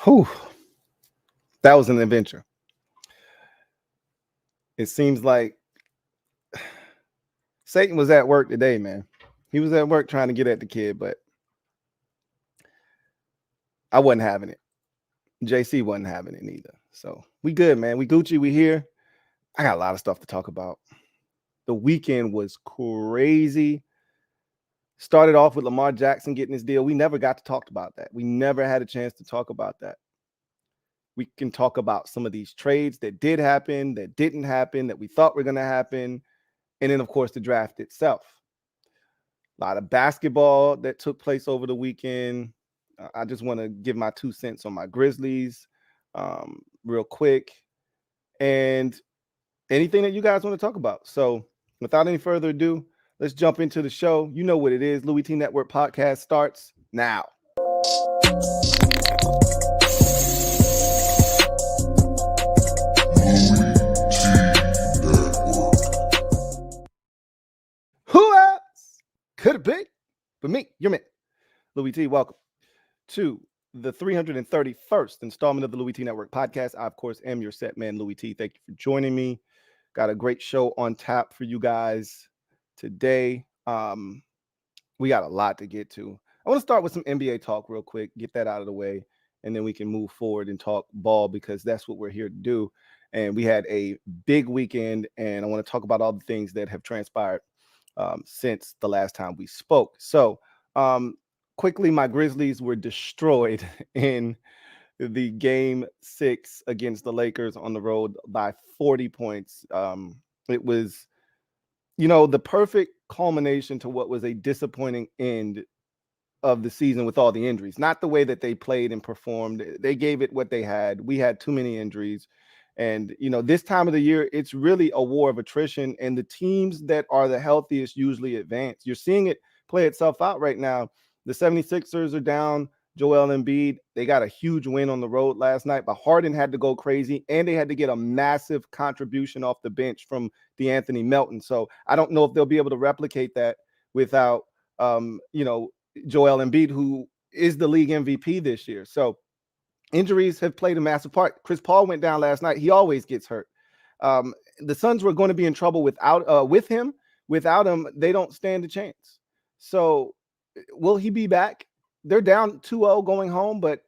Whew, that was an adventure. It seems like Satan was at work today, man. He was at work trying to get at the kid, but I wasn't having it. JC wasn't having it neither. So we good, man. We Gucci. We here. I got a lot of stuff to talk about. The weekend was crazy. Started off with Lamar Jackson getting his deal. We never got to talk about that. We never had a chance to talk about that. We can talk about some of these trades that did happen, that didn't happen, that we thought were going to happen. And then, of course, the draft itself. A lot of basketball that took place over the weekend. I just want to give my 2 cents on my Grizzlies real quick. And anything that you guys want to talk about. So without any further ado, let's jump into the show. You know what it is. LouieTeeNetwork podcast starts now. Who else could it be but me? You're me. Louie T, welcome to the 331st installment of the LouieTeeNetwork podcast. I, of course, am your set man, Louie T. Thank you for joining me. Got a great show on tap for you guys today. We got a lot to get to. I want to start with some NBA talk real quick, get that out of the way, and then we can move forward and talk ball because that's what we're here to do. And we had a big weekend, and I want to talk about all the things that have transpired since the last time we spoke. So quickly, my Grizzlies were destroyed in the game 6 against the Lakers on the road by 40 points. It was, the perfect culmination to what was a disappointing end of the season with all the injuries. Not the way that they played and performed. They gave it what they had. We had too many injuries. And, this time of the year, it's really a war of attrition. And the teams that are the healthiest usually advance. You're seeing it play itself out right now. The 76ers are down. Joel Embiid, they got a huge win on the road last night, but Harden had to go crazy, and they had to get a massive contribution off the bench from DeAnthony Melton. So I don't know if they'll be able to replicate that without, Joel Embiid, who is the league MVP this year. So injuries have played a massive part. Chris Paul went down last night. He always gets hurt. The Suns were going to be in trouble with him. Without him, they don't stand a chance. So will he be back? They're down 2-0 going home, but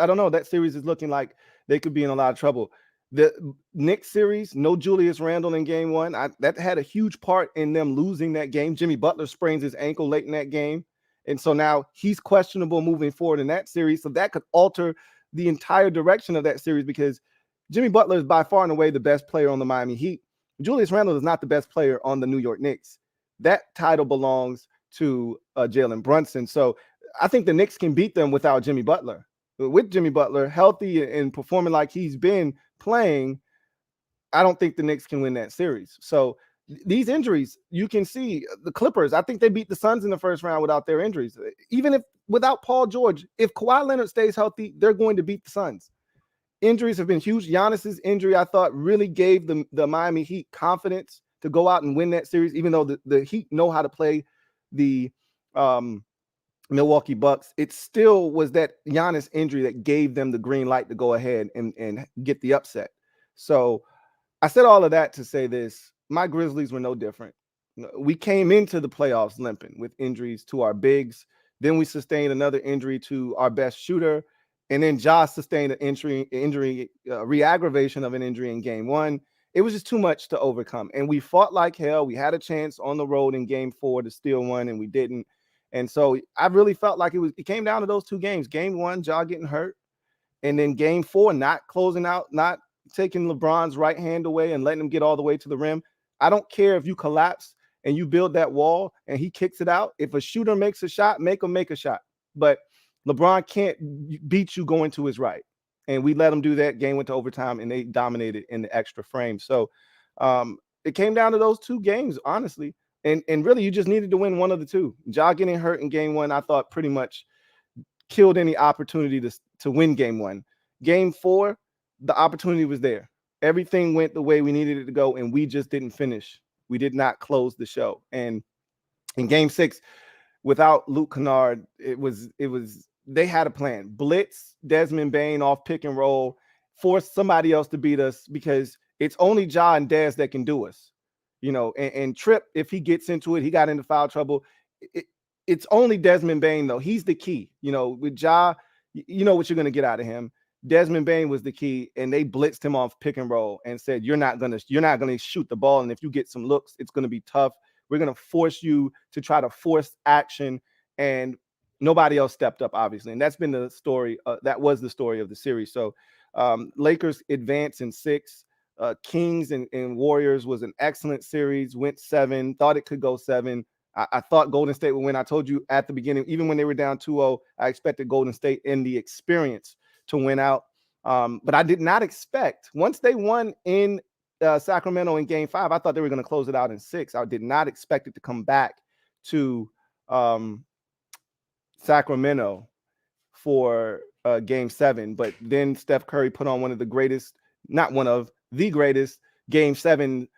I don't know. That series is looking like they could be in a lot of trouble. The Knicks series, no Julius Randle in game 1. That had a huge part in them losing that game. Jimmy Butler sprains his ankle late in that game. And so now he's questionable moving forward in that series. So that could alter the entire direction of that series because Jimmy Butler is by far and away the best player on the Miami Heat. Julius Randle is not the best player on the New York Knicks. That title belongs to Jalen Brunson. So I think the Knicks can beat them without Jimmy Butler. With Jimmy Butler healthy and performing like he's been playing, I don't think the Knicks can win that series. So these injuries, you can see the Clippers. I think they beat the Suns in the first round without their injuries. Even if without Paul George, if Kawhi Leonard stays healthy, they're going to beat the Suns. Injuries have been huge. Giannis's injury, I thought, really gave the Miami Heat confidence to go out and win that series, even though the Heat know how to play the Milwaukee Bucks. It still was that Giannis injury that gave them the green light to go ahead and get the upset. So I said all of that to say this. My Grizzlies were no different. We came into the playoffs limping with injuries to our bigs. Then we sustained another injury to our best shooter. And then Josh sustained an injury re-aggravation of an injury in game 1. It was just too much to overcome. And we fought like hell. We had a chance on the road in game 4 to steal one, and we didn't. And so I really felt like it came down to those 2 games. Game 1, Ja getting hurt. And then game 4, not closing out, not taking LeBron's right hand away and letting him get all the way to the rim. I don't care if you collapse and you build that wall and he kicks it out. If a shooter makes a shot, make him make a shot. But LeBron can't beat you going to his right. And we let him do that. Game went to overtime, and they dominated in the extra frame. So it came down to those 2 games, honestly. And really, you just needed to win one of the 2. Ja getting hurt in game 1, I thought pretty much killed any opportunity to win game 1. Game 4, the opportunity was there. Everything went the way we needed it to go, and we just didn't finish. We did not close the show. And in game 6, without Luke Kennard, it was they had a plan. Blitz Desmond Bain off pick and roll, force somebody else to beat us because it's only Ja and Dez that can do us. And Tripp, if he gets into it, he got into foul trouble. It's only Desmond Bain, though. He's the key. With Ja, you know what you're going to get out of him. Desmond Bain was the key, and they blitzed him off pick and roll and said, you're not gonna shoot the ball, and if you get some looks, it's going to be tough. We're going to force you to try to force action, and nobody else stepped up, obviously, and that's been the story. That was the story of the series. So Lakers advance in 6. Kings and Warriors was an excellent series. Went 7. Thought it could go 7. I thought Golden State would win. I told you at the beginning, even when they were down 2-0, I expected Golden State in the experience to win out. But I did not expect, once they won in Sacramento in Game 5, I thought they were going to close it out in 6. I did not expect it to come back to Sacramento for Game 7. But then Steph Curry put on one of the greatest, not one of the greatest Game 7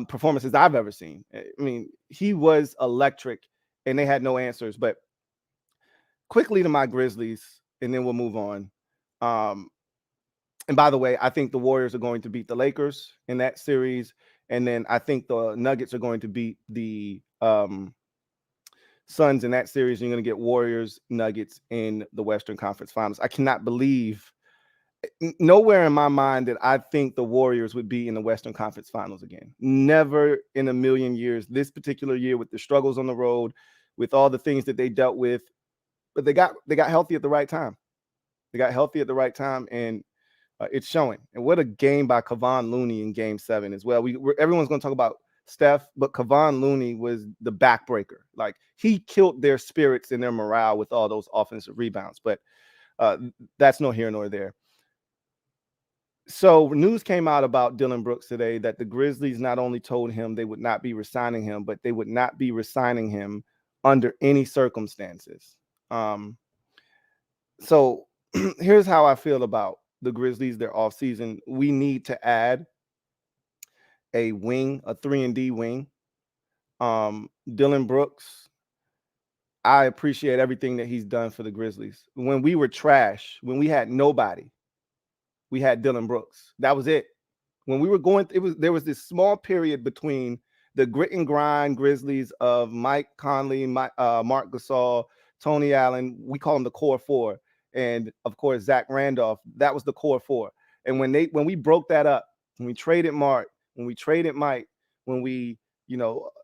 performances I've ever seen. I mean, he was electric, and they had no answers. But quickly to my Grizzlies, and then we'll move on. And by the way, I think the Warriors are going to beat the Lakers in that series. And then I think the Nuggets are going to beat the Suns in that series. You're going to get Warriors, Nuggets in the Western Conference Finals. I cannot believe, nowhere in my mind that I think the Warriors would be in the Western Conference Finals again. Never in a million years. This particular year, with the struggles on the road, with all the things that they dealt with, but they got healthy at the right time. They got healthy at the right time, and it's showing. And what a game by Kevon Looney in Game 7 as well. Everyone's going to talk about Steph, but Kevon Looney was the backbreaker. Like, he killed their spirits and their morale with all those offensive rebounds. But that's no here nor there. So news came out about Dillon Brooks today that the Grizzlies not only told him they would not be resigning him, but they would not be resigning him under any circumstances. So here's how I feel about the Grizzlies, their offseason. We need to add a wing, a 3-and-D wing. Dillon Brooks, I appreciate everything that he's done for the Grizzlies. When we were trash, when we had nobody, we had Dillon Brooks. That was it. When we were going, there was this small period between the grit and grind Grizzlies of Mike Conley, Mark Gasol, Tony Allen. We call them the core 4. And of course, Zach Randolph. That was the core 4. And when we broke that up, when we traded Mark, when we traded Mike, when we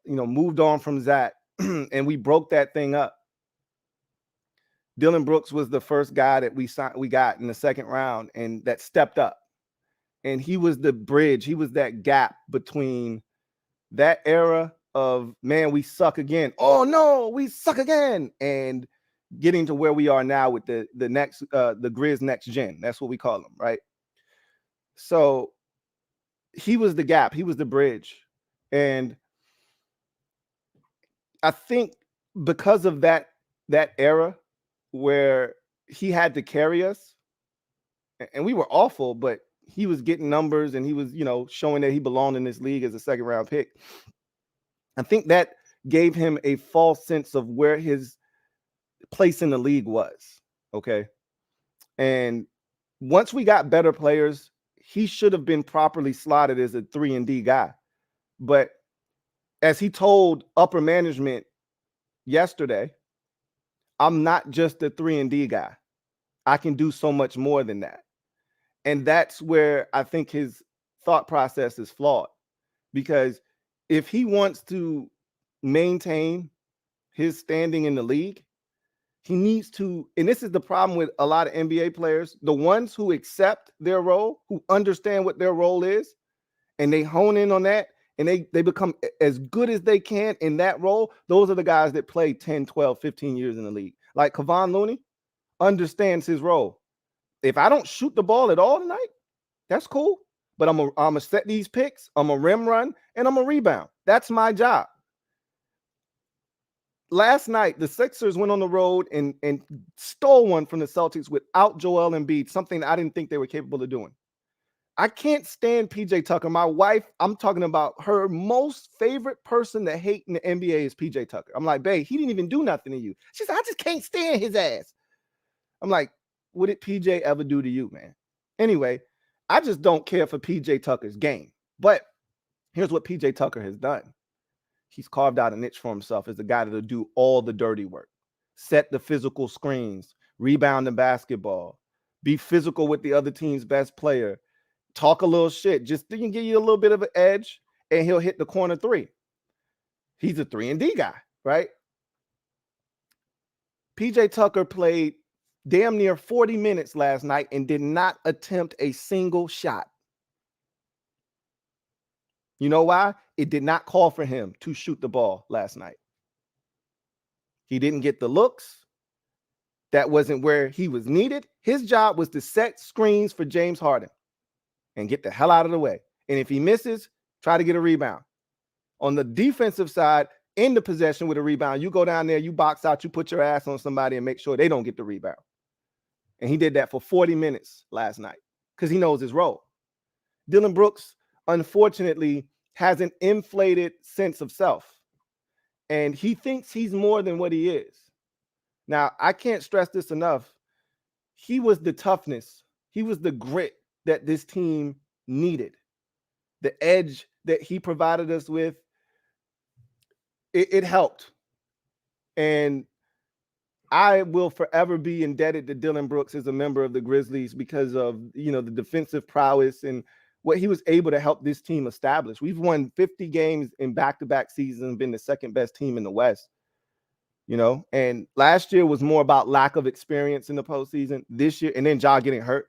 moved on from Zach, and we broke that thing up, Dillon Brooks was the first guy that we got in the second round, and that stepped up. And he was the bridge. He was that gap between that era of, man, we suck again. Oh no, we suck again. And getting to where we are now with the Grizz next gen. That's what we call them, right? So he was the gap. He was the bridge. And I think because of that era where he had to carry us, and we were awful, but he was getting numbers, and he was, showing that he belonged in this league as a second round pick. I think that gave him a false sense of where his place in the league was. Okay. And once we got better players, he should have been properly slotted as a 3-and-D guy. But as he told upper management yesterday, I'm not just a 3-and-D guy. I can do so much more than that. And that's where I think his thought process is flawed, because if he wants to maintain his standing in the league, he needs to, and this is the problem with a lot of NBA players, the ones who accept their role, who understand what their role is, and they hone in on that, and they become as good as they can in that role. Those are the guys that play 10, 12, 15 years in the league. Like Kevon Looney understands his role. If I don't shoot the ball at all tonight, that's cool. But I'm gonna set these picks, I'm a rim run, and I'm a rebound. That's my job. Last night, the Sixers went on the road and stole one from the Celtics without Joel Embiid, something I didn't think they were capable of doing. I can't stand PJ Tucker. My wife, I'm talking about her most favorite person to hate in the NBA is PJ Tucker. I'm like, babe, he didn't even do nothing to you. She said, I just can't stand his ass. I'm like, what did PJ ever do to you, man? Anyway, I just don't care for PJ Tucker's game. But here's what PJ Tucker has done. He's carved out a niche for himself as the guy that'll do all the dirty work, set the physical screens, rebound the basketball, be physical with the other team's best player, talk a little shit, just to give you a little bit of an edge, and he'll hit the corner three. He's a 3-and-D guy, right? PJ Tucker played damn near 40 minutes last night and did not attempt a single shot. You know why? It did not call for him to shoot the ball last night. He didn't get the looks. That wasn't where he was needed. His job was to set screens for James Harden and get the hell out of the way. And if he misses, try to get a rebound. On the defensive side, in the possession with a rebound, you go down there, you box out, you put your ass on somebody and make sure they don't get the rebound. And he did that for 40 minutes last night because he knows his role. Dillon Brooks, unfortunately, has an inflated sense of self. And he thinks he's more than what he is. Now, I can't stress this enough. He was the toughness. He was the grit that this team needed. The edge that he provided us with, it helped. And I will forever be indebted to Dillon Brooks as a member of the Grizzlies because of, the defensive prowess and what he was able to help this team establish. We've won 50 games in back-to-back seasons, been the second best team in the West. And last year was more about lack of experience in the postseason. This year, and then Ja getting hurt,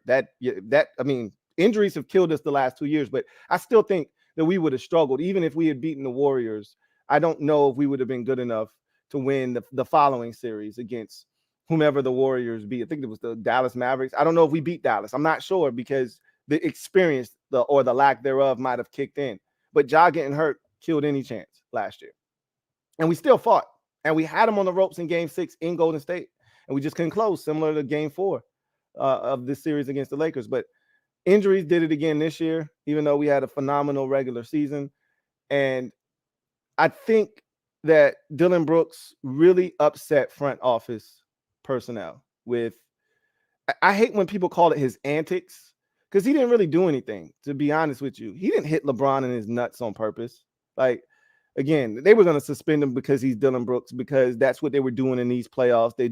injuries have killed us the last 2 years, but I still think that we would have struggled. Even if we had beaten the Warriors, I don't know if we would have been good enough to win the following series against whomever the Warriors beat. I think it was the Dallas Mavericks. I don't know if we beat Dallas. I'm not sure because the experience or the lack thereof might have kicked in. But Ja getting hurt killed any chance last year. And we still fought. And we had them on the ropes in Game 6 in Golden State. And we just couldn't close, similar to Game 4 of this series against the Lakers. But injuries did it again this year, even though we had a phenomenal regular season. And I think that Dillon Brooks really upset front office personnel with, I hate when people call it his antics, because he didn't really do anything, to be honest with you. He didn't hit LeBron in his nuts on purpose. Again, they were going to suspend him because he's Dillon Brooks, because that's what they were doing in these playoffs. They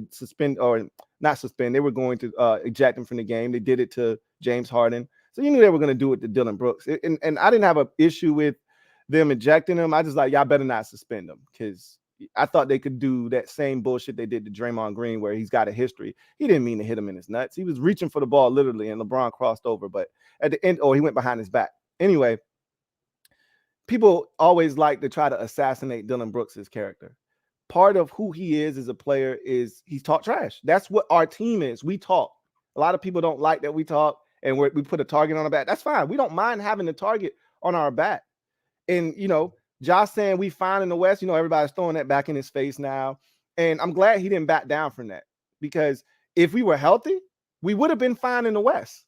they were going to eject him from the game. They did it to James Harden. So you knew they were going to do it to Dillon Brooks. And I didn't have an issue with them ejecting him. I just y'all better not suspend him, because I thought they could do that same bullshit they did to Draymond Green, where he's got a history. He didn't mean to hit him in his nuts. He was reaching for the ball literally, and LeBron crossed over. But at the end, he went behind his back. Anyway, people always like to try to assassinate Dillon Brooks' character. Part of who he is as a player is he's talk trash. That's what our team is. We talk. A lot of people don't like that we talk and we put a target on our back. That's fine. We don't mind having the target on our back. And, Josh saying we fine in the West, everybody's throwing that back in his face now. And I'm glad he didn't back down from that, because if we were healthy, we would have been fine in the West.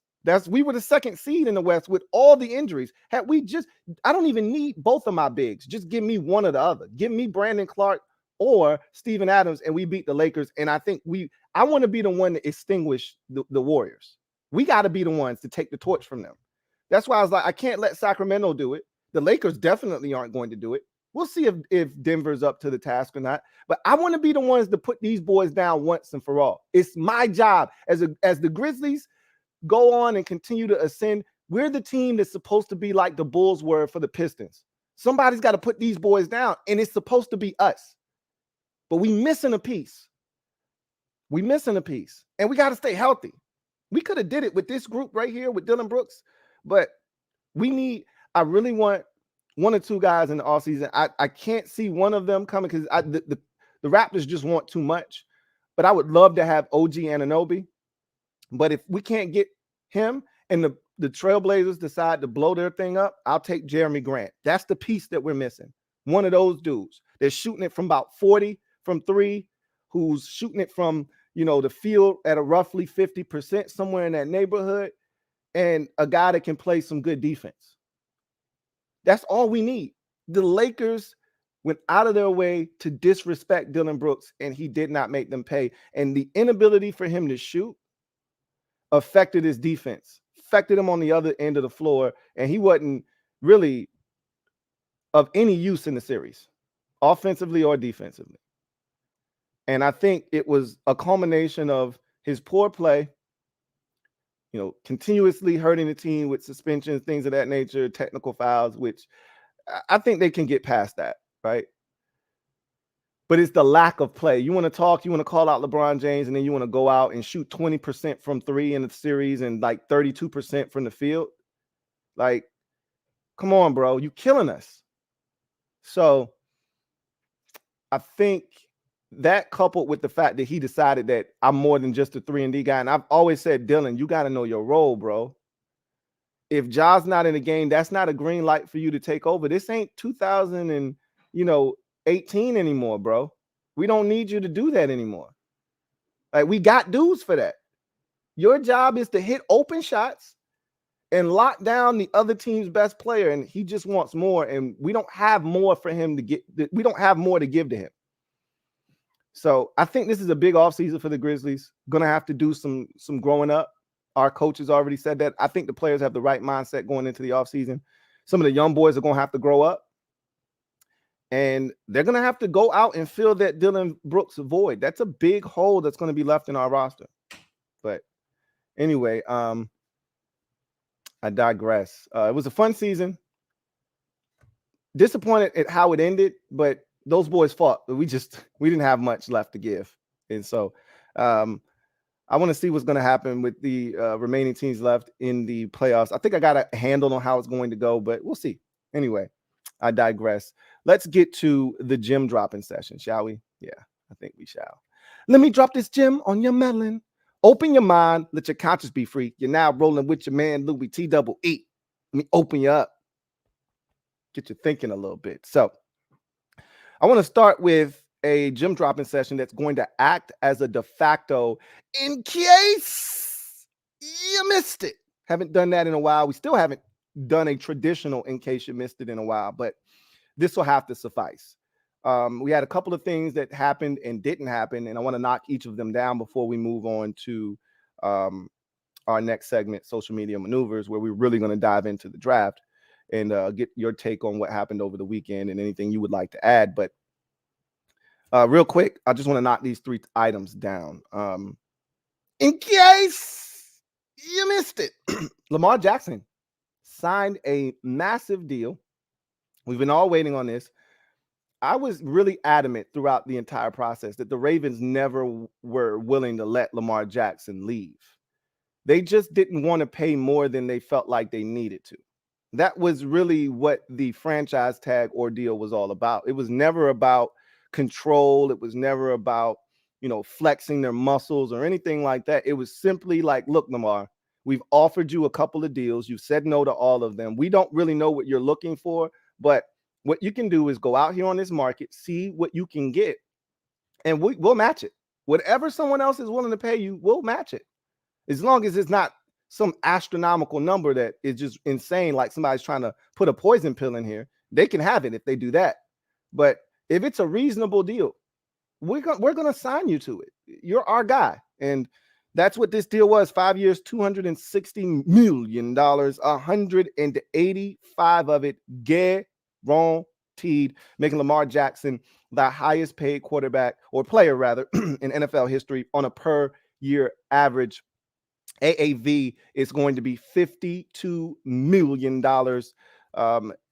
We were the second seed in the West with all the injuries. I don't even need both of my bigs. Just give me one or the other. Give me Brandon Clark or Steven Adams, and we beat the Lakers. And I think I want to be the one to extinguish the Warriors. We got to be the ones to take the torch from them. That's why I was like, I can't let Sacramento do it. The Lakers definitely aren't going to do it. We'll see if Denver's up to the task or not. But I want to be the ones to put these boys down once and for all. It's my job as the Grizzlies go on and continue to ascend. We're the team that's supposed to be like the Bulls were for the Pistons. Somebody's got to put these boys down, and it's supposed to be us. But we missing a piece. And we got to stay healthy. We could have did it with this group right here with Dillon Brooks, but I really want one or two guys in the offseason. I can't see one of them coming because the Raptors just want too much. But I would love to have OG Anunoby. But if we can't get him and the Trailblazers decide to blow their thing up, I'll take Jeremy Grant. That's the piece that we're missing. One of those dudes. They're shooting it from about 40 from three, who's shooting it from, the field at a roughly 50%, somewhere in that neighborhood, and a guy that can play some good defense. That's all we need. The Lakers went out of their way to disrespect Dillon Brooks, and he did not make them pay. And the inability for him to shoot affected his defense, affected him on the other end of the floor, and he wasn't really of any use in the series, offensively or defensively. And I think it was a culmination of his poor play, continuously hurting the team with suspensions, things of that nature, technical fouls, which I think they can get past that, right? But it's the lack of play. You want to call out LeBron James, and then you want to go out and shoot 20% from three in the series and like 32% from the field. Like, come on, bro. You killing us. So I think that, coupled with the fact that he decided that I'm more than just a 3-and-D guy. And I've always said, Dylan, you got to know your role, bro. If Ja's not in the game, that's not a green light for you to take over. This ain't 2018 anymore, bro. We don't need you to do that anymore. Like, we got dudes for that. Your job is to hit open shots and lock down the other team's best player. And he just wants more. And we don't have more for him to get. We don't have more to give to him. So I think this is a big offseason for the Grizzlies. Going to have to do some growing up. Our coaches already said that. I think the players have the right mindset going into the offseason. Some of the young boys are going to have to grow up. And they're going to have to go out and fill that Dylan Brooks void. That's a big hole that's going to be left in our roster. But anyway, I digress. It was a fun season. Disappointed at how it ended, but those boys fought. We didn't have much left to give. And so I want to see what's going to happen with the remaining teams left in the playoffs. I think I got a handle on how it's going to go, but we'll see. Anyway, I digress. Let's get to the gem dropping session, shall we? Yeah, I think we shall. Let me drop this gem on your melon. Open your mind. Let your conscience be free. You're now rolling with your man, Louie T double E. Let me open you up. Get you thinking a little bit. So I want to start with a gem dropping session that's going to act as a de facto in case you missed it. Haven't done that in a while. We still haven't done a traditional in case you missed it in a while, but this will have to suffice. We had a couple of things that happened and didn't happen, and I want to knock each of them down before we move on to our next segment, social media maneuvers, where we're really going to dive into the draft and get your take on what happened over the weekend and anything you would like to add. But real quick, I just want to knock these three items down. In case you missed it, Lamar Jackson signed a massive deal. We've been all waiting on this. I was really adamant throughout the entire process that the Ravens never were willing to let Lamar Jackson leave. They just didn't want to pay more than they felt like they needed to. That was really what the franchise tag ordeal was all about. It was never about control. It was never about, flexing their muscles or anything like that. It was simply like, look, Lamar, we've offered you a couple of deals. You've said no to all of them. We don't really know what you're looking for, but what you can do is go out here on this market, see what you can get, and we'll match it. Whatever someone else is willing to pay you, we'll match it. As long as it's not some astronomical number that is just insane, like somebody's trying to put a poison pill in here. They can have it if they do that. But if it's a reasonable deal, we're going to sign you to it. You're our guy. And that's what this deal was. 5 years, $260 million, 185 of it guaranteed, making Lamar Jackson the highest paid quarterback, or player rather, in NFL history on a per year average. AAV is going to be $52 million.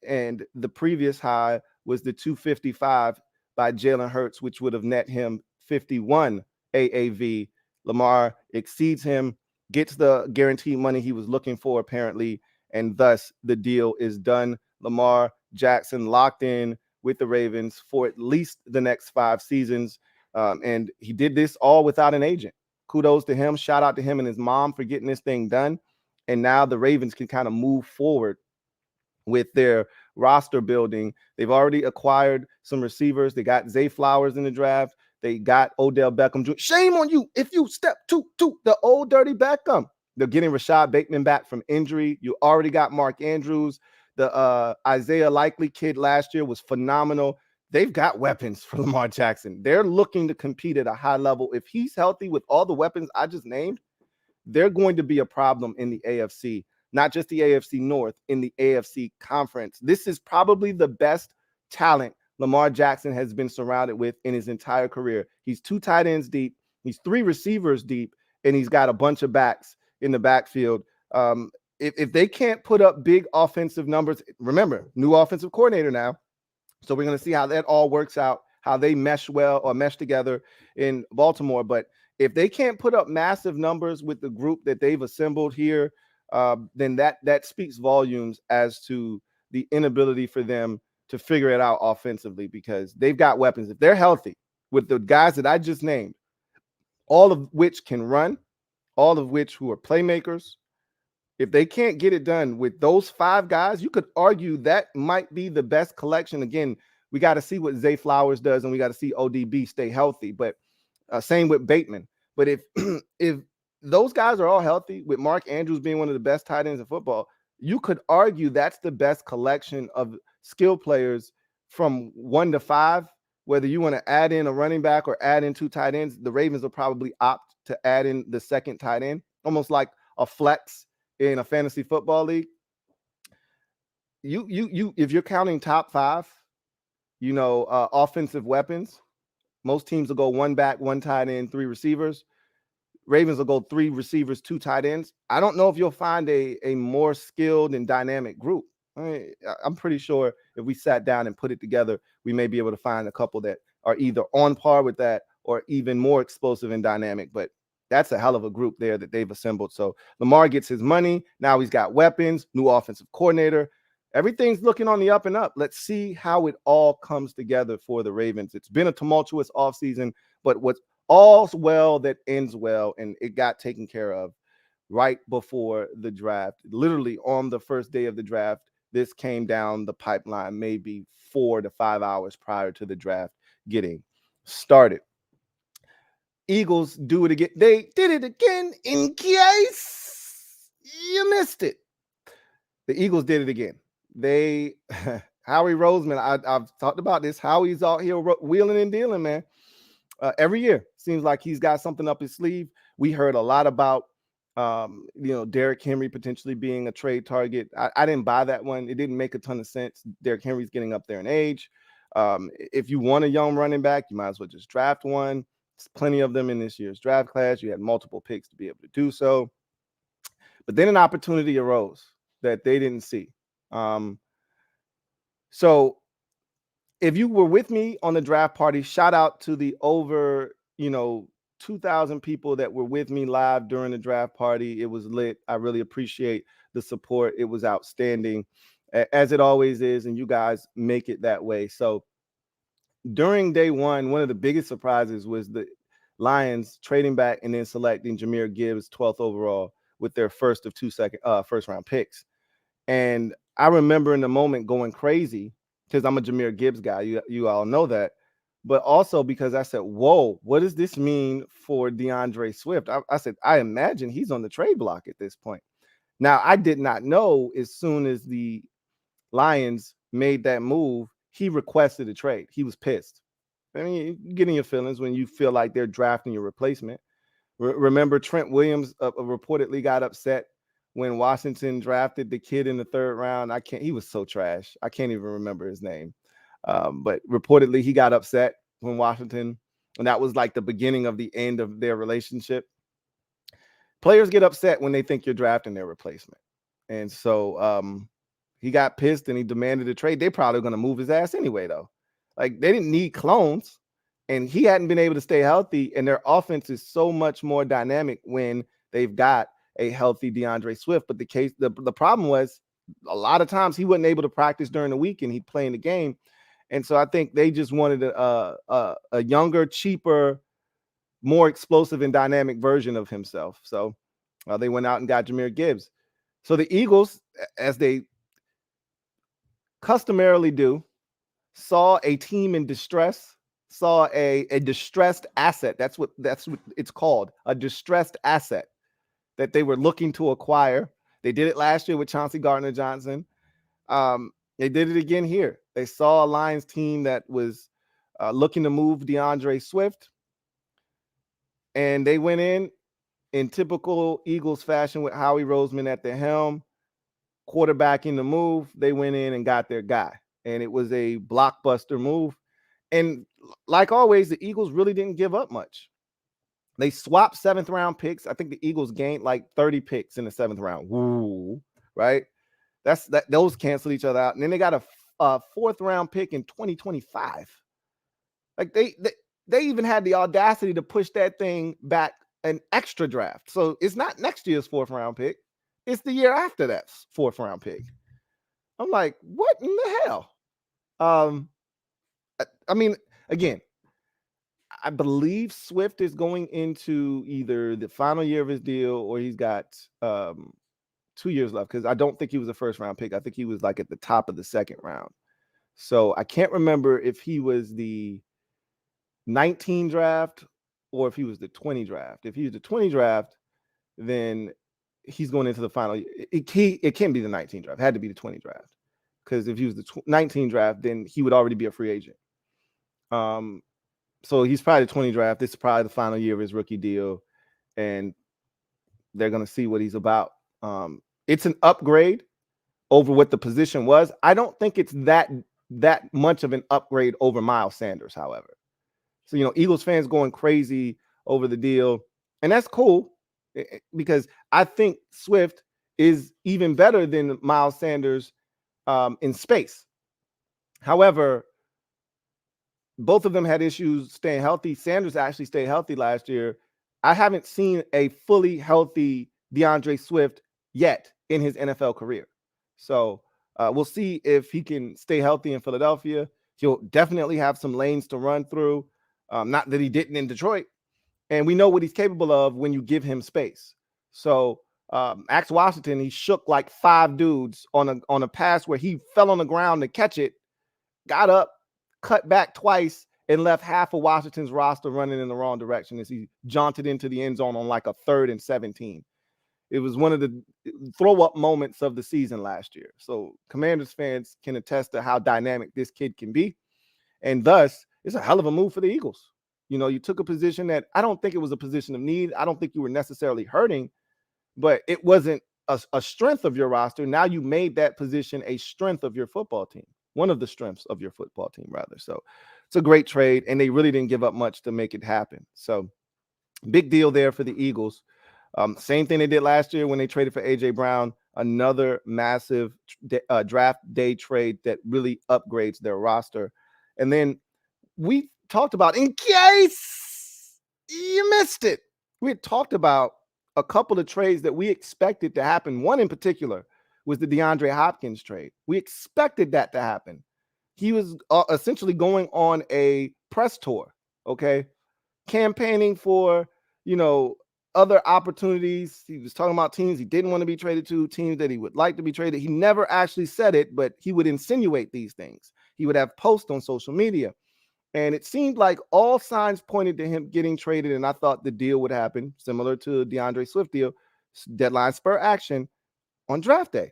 And the previous high was the 255 by Jalen Hurts, which would have net him 51 AAV. Lamar exceeds him, gets the guaranteed money he was looking for, apparently, and thus the deal is done. Lamar Jackson locked in with the Ravens for at least the next 5 seasons. And he did this all without an agent. Kudos to him. Shout out to him and his mom for getting this thing done. And now the Ravens can kind of move forward with their roster building. They've already acquired some receivers. They got Zay Flowers in the draft. They got Odell Beckham Jr. Shame on you if you step to the old dirty Beckham. They're getting Rashad Bateman back from injury. You already got Mark Andrews. The Isaiah Likely kid last year was phenomenal. They've got weapons for Lamar Jackson. They're looking to compete at a high level. If he's healthy with all the weapons I just named, they're going to be a problem in the AFC, not just the AFC North, in the AFC conference. This is probably the best talent Lamar Jackson has been surrounded with in his entire career. He's 2 tight ends deep, he's 3 receivers deep, and he's got a bunch of backs in the backfield. If they can't put up big offensive numbers, remember, new offensive coordinator now. So we're going to see how that all works out, how they mesh well or mesh together in Baltimore. But if they can't put up massive numbers with the group that they've assembled here, then that speaks volumes as to the inability for them to figure it out offensively, because they've got weapons. If they're healthy with the guys that I just named, all of which can run, all of which who are playmakers, if they can't get it done with those 5 guys, you could argue that might be the best collection. Again, we got to see what Zay Flowers does, and we got to see ODB stay healthy. But same with Bateman. But if if those guys are all healthy, with Mark Andrews being one of the best tight ends in football, you could argue that's the best collection of skill players from 1 to 5. Whether you want to add in a running back or add in 2 tight ends, the Ravens will probably opt to add in the second tight end, almost like a flex in a fantasy football league. You if you're counting top 5, offensive weapons, most teams will go 1 back, 1 tight end, 3 receivers. Ravens will go 3 receivers, 2 tight ends. I don't know if you'll find a more skilled and dynamic group. I'm pretty sure if we sat down and put it together, we may be able to find a couple that are either on par with that or even more explosive and dynamic. But that's a hell of a group there that they've assembled. So Lamar gets his money. Now he's got weapons, new offensive coordinator. Everything's looking on the up and up. Let's see how it all comes together for the Ravens. It's been a tumultuous offseason, but what's all's well that ends well, and it got taken care of right before the draft. Literally on the first day of the draft, this came down the pipeline maybe 4 to 5 hours prior to the draft getting started. Eagles do it again. They did it again in case you missed it. The Eagles did it again. They, Howie Roseman, I've talked about this. Howie's out here wheeling and dealing, man. Every year seems like he's got something up his sleeve. We heard a lot about, Derrick Henry potentially being a trade target. I didn't buy that one. It didn't make a ton of sense. Derrick Henry's getting up there in age. If you want a young running back, you might as well just draft one. There's plenty of them in this year's draft class. You had multiple picks to be able to do so. But then an opportunity arose that they didn't see. So if you were with me on the draft party, shout out to the over, 2,000 people that were with me live during the draft party. It was lit. I really appreciate the support. It was outstanding, as it always is, and you guys make it that way. So during day one of the biggest surprises was the Lions trading back and then selecting Jahmyr Gibbs 12th overall with their first of 2 first round picks. And I remember in the moment going crazy because I'm a Jahmyr Gibbs guy. You all know that. But also because I said, whoa, what does this mean for DeAndre Swift? I said, I imagine he's on the trade block at this point. Now, I did not know as soon as the Lions made that move, he requested a trade. He was pissed. I mean, you're getting your feelings when you feel like they're drafting your replacement. Remember, Trent Williams reportedly got upset when Washington drafted the kid in the 3rd round. He was so trash. I can't even remember his name. But reportedly he got upset when Washington, and that was like the beginning of the end of their relationship. Players get upset when they think you're drafting their replacement. And so he got pissed and he demanded a trade. They're probably going to move his ass anyway, though. Like, they didn't need clones, and he hadn't been able to stay healthy, and their offense is so much more dynamic when they've got a healthy DeAndre Swift. But the problem was a lot of times he wasn't able to practice during the week and he'd play in the game. And so I think they just wanted a younger, cheaper, more explosive and dynamic version of himself. So they went out and got Jahmyr Gibbs. So the Eagles, as they customarily do, saw a team in distress, saw a distressed asset. That's what it's called, a distressed asset that they were looking to acquire. They did it last year with Chauncey Gardner-Johnson. They did it again here. They saw a Lions team that was looking to move DeAndre Swift, and they went in in typical Eagles fashion with Howie Roseman at the helm, quarterbacking the move, they went in and got their guy. And it was a blockbuster move. And like always, the Eagles really didn't give up much. They swapped 7th round picks. I think the Eagles gained like 30 picks in the 7th round. Woo, right? Those canceled each other out. And then they got a 4th round pick in 2025. Like they even had the audacity to push that thing back an extra draft. So it's not next year's 4th round pick. It's the year after that 4th round pick. I'm like, what in the hell? I mean, again, I believe Swift is going into either the final year of his deal or he's got 2 years left, because I don't think he was a 1st round pick. I think he was like at the top of the 2nd round. So I can't remember if he was the 19 draft or if he was the 20 draft. If he was the 20 draft, then he's going into the final. It can't be the 19 draft. It had to be the 20 draft, because if he was the 19 draft, then he would already be a free agent. So he's probably the 20 draft. This is probably the final year of his rookie deal, and they're going to see what he's about. It's an upgrade over what the position was. I don't think it's that much of an upgrade over Miles Sanders, however. So, Eagles fans going crazy over the deal, and that's cool, because I think Swift is even better than Miles Sanders in space. However, both of them had issues staying healthy. Sanders actually stayed healthy last year. I haven't seen a fully healthy DeAndre Swift yet in his NFL career. So we'll see if he can stay healthy in Philadelphia. He'll definitely have some lanes to run through. Not that he didn't in Detroit. And we know what he's capable of when you give him space. So Axe Washington, he shook like 5 dudes on a pass where he fell on the ground to catch it, got up, cut back twice, and left half of Washington's roster running in the wrong direction as he jaunted into the end zone on like a 3rd and 17. It was one of the throw-up moments of the season last year. So Commanders fans can attest to how dynamic this kid can be. And thus, it's a hell of a move for the Eagles. You took a position that I don't think it was a position of need. I don't think you were necessarily hurting, but it wasn't a strength of your roster. Now you made that position a strength of your football team. One of the strengths of your football team, rather. So it's a great trade, and they really didn't give up much to make it happen. So big deal there for the Eagles. Same thing they did last year when they traded for A.J. Brown, another massive draft day trade that really upgrades their roster. And then we talked about, in case you missed it, we had talked about a couple of trades that we expected to happen. One in particular was the DeAndre Hopkins trade. We expected that to happen. He was essentially going on a press tour, okay, campaigning for, other opportunities. He was talking about teams he didn't want to be traded to, teams that he would like to be traded. He never actually said it, but he would insinuate these things. He would have posts on social media. And it seemed like all signs pointed to him getting traded, and I thought the deal would happen, similar to DeAndre Swift deal, deadline spur action on draft day.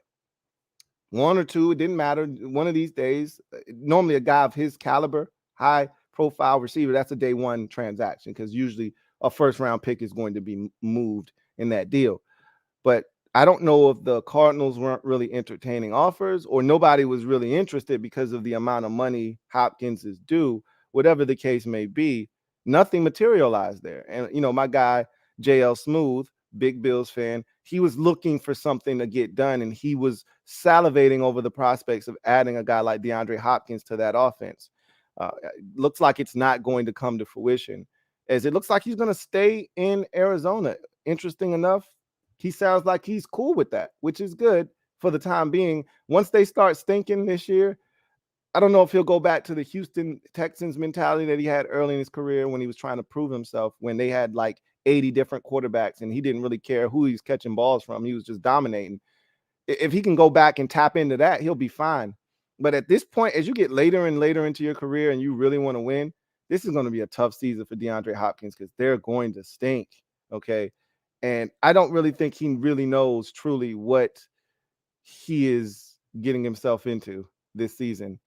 1 or 2, it didn't matter. One of these days, normally a guy of his caliber, high-profile receiver, that's a day 1 transaction, because usually a 1st round pick is going to be moved in that deal. But I don't know if the Cardinals weren't really entertaining offers or nobody was really interested because of the amount of money Hopkins is due. Whatever the case may be, nothing materialized there. And, my guy, JL Smooth, big Bills fan, he was looking for something to get done, and he was salivating over the prospects of adding a guy like DeAndre Hopkins to that offense. Looks like it's not going to come to fruition, as it looks like he's going to stay in Arizona. Interesting enough, he sounds like he's cool with that, which is good for the time being. Once they start stinking this year, I don't know if he'll go back to the Houston Texans mentality that he had early in his career when he was trying to prove himself, when they had like 80 different quarterbacks and he didn't really care who he's catching balls from. He was just dominating. If he can go back and tap into that, he'll be fine. But at this point, as you get later and later into your career and you really want to win, this is going to be a tough season for DeAndre Hopkins, because they're going to stink, okay? And I don't really think he really knows truly what he is getting himself into this season.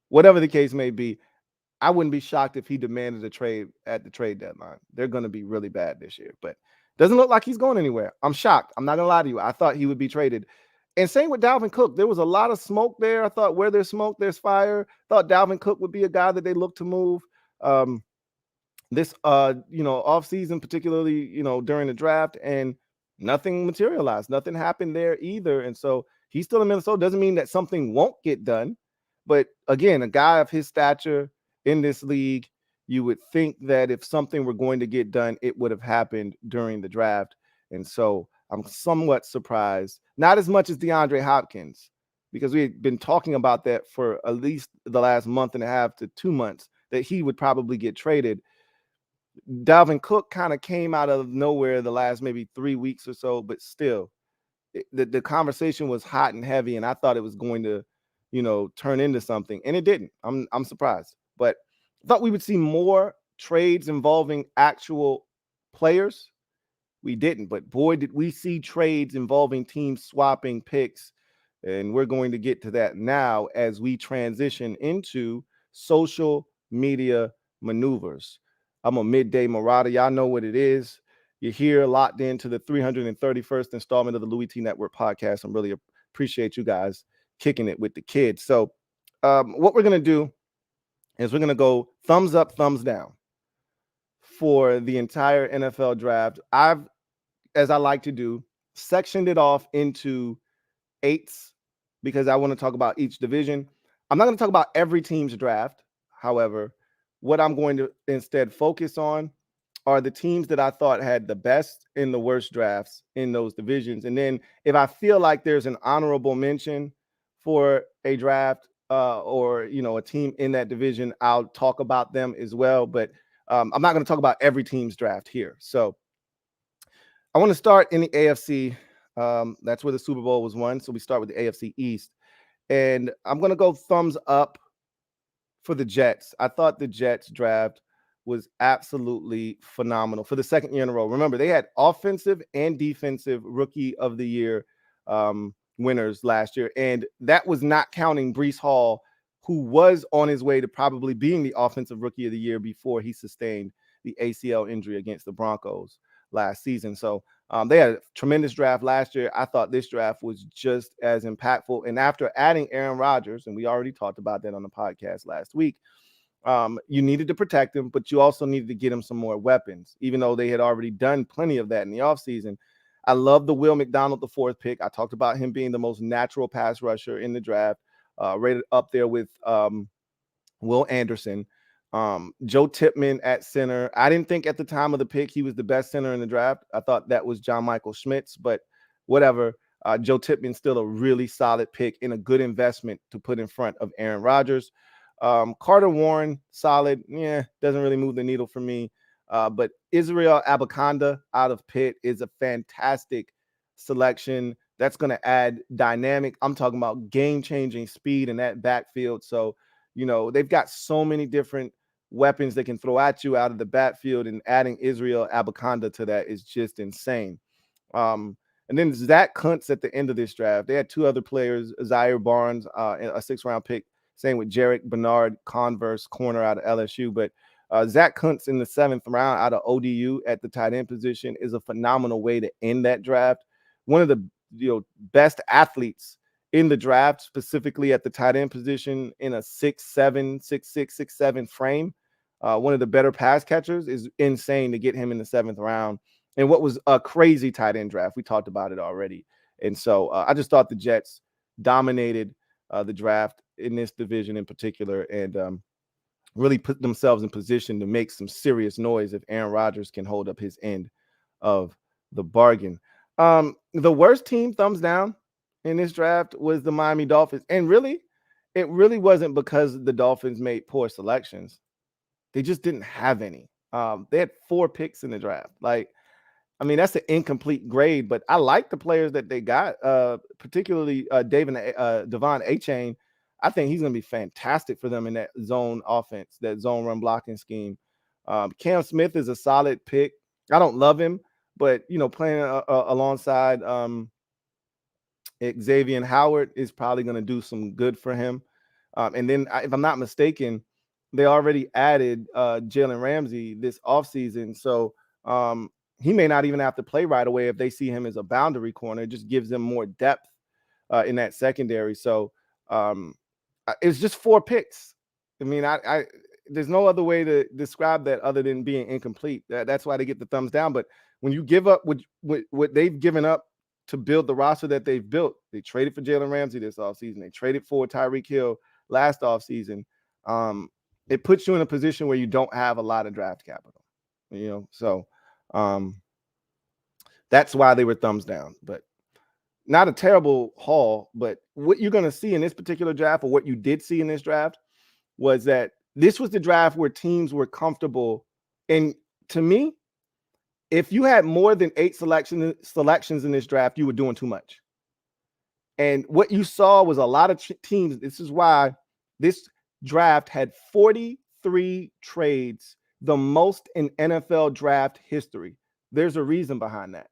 Whatever the case may be, I wouldn't be shocked if he demanded a trade at the trade deadline. They're going to be really bad this year. But Doesn't look like he's going anywhere. I'm shocked. I'm not gonna lie to you. I thought he would be traded. And same with Dalvin Cook. There was a lot of smoke there. I thought where there's smoke, there's fire. Thought Dalvin Cook would be a guy that they look to move. This off season, particularly during the draft, and nothing materialized. Nothing happened there either. And so he's still in Minnesota. Doesn't mean that something won't get done. But again, a guy of his stature in this league, you would think that if something were going to get done, it would have happened during the draft. And so I'm somewhat surprised, not as much as DeAndre Hopkins, because we had been talking about that for at least the last month and a half to 2 months, that he would probably get traded. Dalvin Cook kind of came out of nowhere the last maybe 3 weeks or so, but still, the conversation was hot and heavy, and I thought it was going to, turn into something, and it didn't. I'm surprised, but I thought we would see more trades involving actual players. We didn't, but boy, did we see trades involving teams swapping picks, and we're going to get to that now as we transition into social media maneuvers. I'm a midday marauder. Y'all know what it is. You're here locked into the 331st installment of the Louie T Network podcast. I really appreciate you guys kicking it with the kids. So what we're going to do is we're going to go thumbs up, thumbs down for the entire NFL draft. I've, as I like to do, sectioned it off into eights because I want to talk about each division. I'm not going to talk about every team's draft. However, what I'm going to instead focus on are the teams that I thought had the best and the worst drafts in those divisions. And then if I feel like there's an honorable mention for a draft or, a team in that division, I'll talk about them as well. But I'm not going to talk about every team's draft here. So I want to start in the AFC. That's where the Super Bowl was won. So we start with the AFC East. And I'm going to go thumbs up for the Jets. I thought the Jets draft was absolutely phenomenal for the second year in a row. Remember, they had offensive and defensive rookie of the year winners last year. And that was not counting Breece Hall, who was on his way to probably being the offensive rookie of the year before he sustained the ACL injury against the Broncos last season. So they had a tremendous draft last year. I thought this draft was just as impactful. And after adding Aaron Rodgers, and we already talked about that on the podcast last week, you needed to protect him, but you also needed to get him some more weapons, even though they had already done plenty of that in the offseason. I love the Will McDonald, the fourth pick. I talked about him being the most natural pass rusher in the draft, rated up there with Will Anderson. Joe Tippmann at center. I didn't think at the time of the pick he was the best center in the draft. I thought that was John Michael Schmitz, but whatever. Joe Tippmann's still a really solid pick and a good investment to put in front of Aaron Rodgers. Carter Warren, solid. Yeah, doesn't really move the needle for me. But Israel Abakanda out of Pitt is a fantastic selection. That's going to add dynamic. I'm talking about game-changing speed in that backfield. So, they've got so many different weapons they can throw at you out of the backfield, and adding Israel Abakanda to that is just insane. And then Zach Kuntz at the end of this draft. They had two other players, Zaire Barnes, a 6th-round pick. Same with Jarek Bernard, Converse, corner out of LSU. But Zach Kuntz in the 7th round out of ODU at the tight end position is a phenomenal way to end that draft. One of the best athletes in the draft, specifically at the tight end position, in a 6'7", 6'6", 6'7" frame. One of the better pass catchers. Is insane to get him in the 7th round. And what was a crazy tight end draft. We talked about it already. And so I just thought the Jets dominated the draft in this division in particular, and really put themselves in position to make some serious noise if Aaron Rodgers can hold up his end of the bargain. The worst team, thumbs down, in this draft was the Miami Dolphins. And really, it really wasn't because the Dolphins made poor selections. They just didn't have any. They had 4 picks in the draft. That's an incomplete grade, but I like the players that they got, particularly Devon Achane. I think he's going to be fantastic for them in that zone offense, that zone run blocking scheme. Cam Smith is a solid pick. I don't love him, but, playing alongside Xavier Howard is probably going to do some good for him. And then, if I'm not mistaken, they already added Jalen Ramsey this offseason. So he may not even have to play right away if they see him as a boundary corner. It just gives them more depth in that secondary. So it's just 4 picks. I mean, I there's no other way to describe that other than being incomplete. That's why they get the thumbs down. But when you give up what they've given up to build the roster that they've built, they traded for Jalen Ramsey this offseason. They traded for Tyreek Hill last offseason. It puts you in a position where you don't have a lot of draft capital, So that's why they were thumbs down. But not a terrible haul. But what you're going to see in this particular draft, or what you did see in this draft, was that this was the draft where teams were comfortable. And to me, if you had more than 8 selections in this draft, you were doing too much. And what you saw was a lot of teams. This is why this draft had 43 trades, the most in NFL draft history. There's a reason behind that,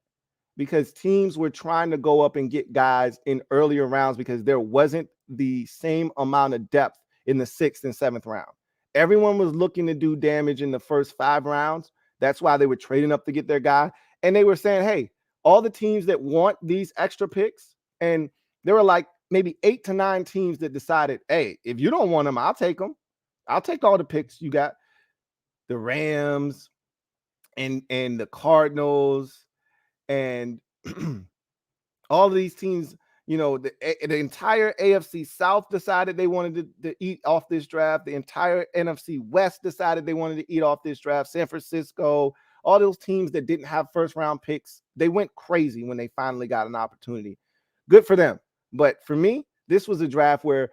because teams were trying to go up and get guys in earlier rounds because there wasn't the same amount of depth in the 6th and 7th round. Everyone was looking to do damage in the first 5 rounds. That's why they were trading up to get their guy. And they were saying, hey, all the teams that want these extra picks, and there were like maybe 8 to 9 teams that decided, hey, if you don't want them, I'll take them. I'll take all the picks you got. The Rams and the Cardinals and all of these teams, the entire AFC South decided they wanted to eat off this draft. The entire NFC West decided they wanted to eat off this draft. San Francisco, all those teams that didn't have first-round picks, they went crazy when they finally got an opportunity. Good for them. But for me, this was a draft where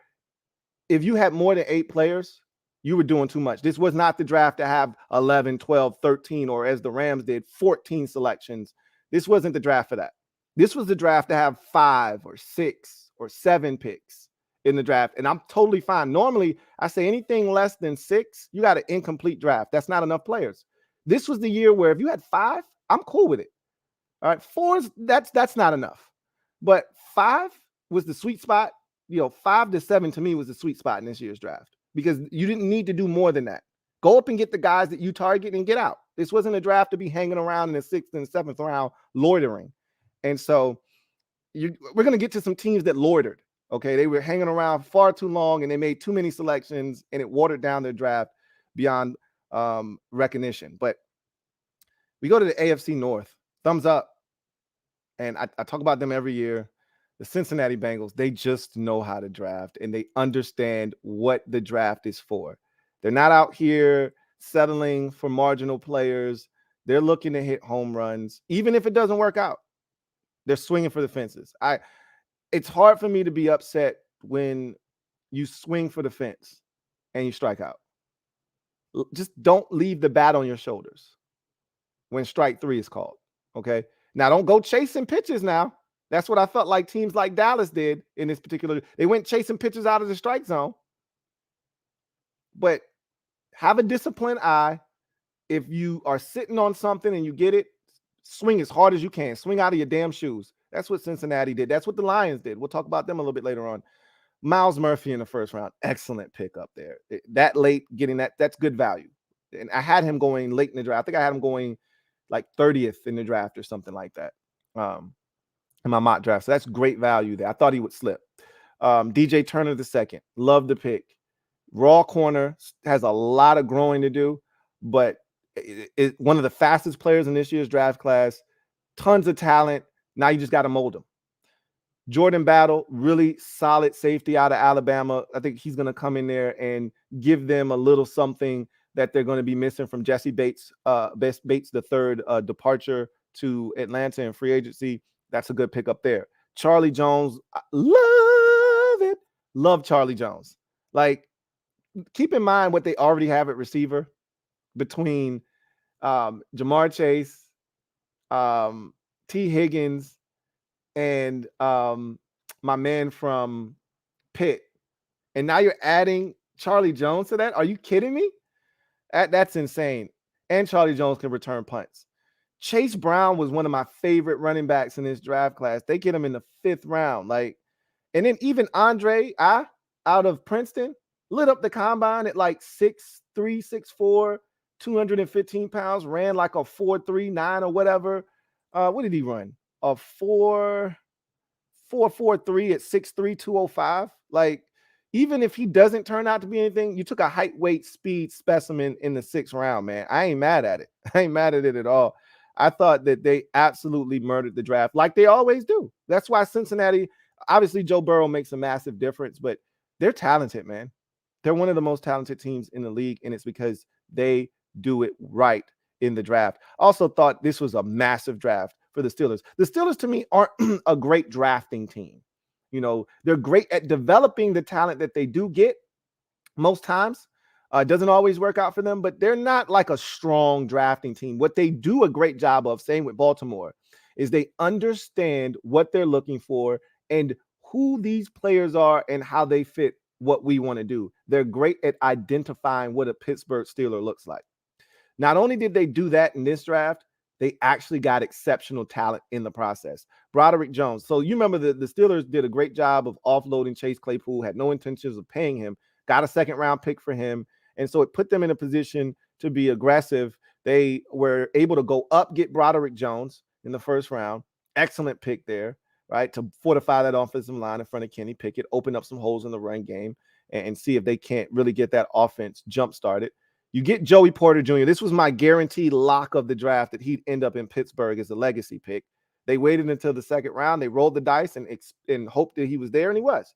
if you had more than 8 players, you were doing too much. This was not the draft to have 11, 12, 13, or as the Rams did, 14 selections. This wasn't the draft for that. This was the draft to have 5 or 6 or 7 picks in the draft. And I'm totally fine. Normally, I say anything less than 6, you got an incomplete draft. That's not enough players. This was the year where if you had 5, I'm cool with it. All right, 4, that's not enough. But 5 was the sweet spot. 5 to 7 to me was the sweet spot in this year's draft, because you didn't need to do more than that. Go up and get the guys that you target and get out. This wasn't a draft to be hanging around in the 6th and 7th round loitering. And so we're going to get to some teams that loitered. Okay, they were hanging around far too long and they made too many selections and it watered down their draft beyond recognition. But we go to the AFC North. Thumbs up. And I talk about them every year. The Cincinnati Bengals, they just know how to draft and they understand what the draft is for. They're not out here settling for marginal players. They're looking to hit home runs, even if it doesn't work out. They're swinging for the fences. It's hard for me to be upset when you swing for the fence and you strike out. Just don't leave the bat on your shoulders when strike 3 is called. Okay. Now don't go chasing pitches now. That's what I felt like teams like Dallas did in this particular. They went chasing pitches out of the strike zone. But have a disciplined eye. If you are sitting on something and you get it, swing as hard as you can. Swing out of your damn shoes. That's what Cincinnati did. That's what the Lions did. We'll talk about them a little bit later on. Miles Murphy in the first round. Excellent pick up there. That late, getting that's good value. And I had him going late in the draft. I think I had him going like 30th in the draft or something like that in my mock draft. So that's great value there. I thought he would slip. DJ Turner II. Love the pick. Raw corner, has a lot of growing to do, but one of the fastest players in this year's draft class. Tons of talent. Now you just got to mold him. Jordan Battle, really solid safety out of Alabama. I think he's going to come in there and give them a little something that they're going to be missing from Jesse Bates, Bates the third departure to Atlanta in free agency. That's a good pick up there. Charlie Jones, I love it. Love Charlie Jones. Like, keep in mind what they already have at receiver between Jamar Chase, T. Higgins, and my man from Pitt. And now you're adding Charlie Jones to that? Are you kidding me? That's insane. And Charlie Jones can return punts. Chase Brown was one of my favorite running backs in this draft class. They get him in the 5th round. And then even Andre out of Princeton lit up the combine at like 6'3", 6'4", 215 pounds, ran like a 4.39 or whatever. What did he run? A 4.43 at 6'3", 205. Like, even if he doesn't turn out to be anything, you took a height, weight, speed specimen in the 6th round, man. I ain't mad at it. I ain't mad at it at all. I thought that they absolutely murdered the draft like they always do. That's why Cincinnati, obviously Joe Burrow makes a massive difference, but they're talented, man. They're one of the most talented teams in the league, and it's because they do it right in the draft. Also thought this was a massive draft for the Steelers. The Steelers, to me, aren't a great drafting team. You know, they're great at developing the talent that they do get most times. It doesn't always work out for them, but they're not like a strong drafting team. What they do a great job of, same with Baltimore, is they understand what they're looking for and who these players are and how they fit what we want to do. They're great at identifying what a Pittsburgh Steeler looks like. Not only did they do that in this draft, they actually got exceptional talent in the process. Broderick Jones. So you remember the Steelers did a great job of offloading Chase Claypool, had no intentions of paying him, got a 2nd round pick for him. And so it put them in a position to be aggressive. They were able to go up, get Broderick Jones in the 1st round. Excellent pick there, right? To fortify that offensive line in front of Kenny Pickett, open up some holes in the run game and see if they can't really get that offense jump started. You get Joey Porter Jr. This was my guaranteed lock of the draft that he'd end up in Pittsburgh as a legacy pick. They waited until the 2nd round. They rolled the dice and hoped that he was there, and he was.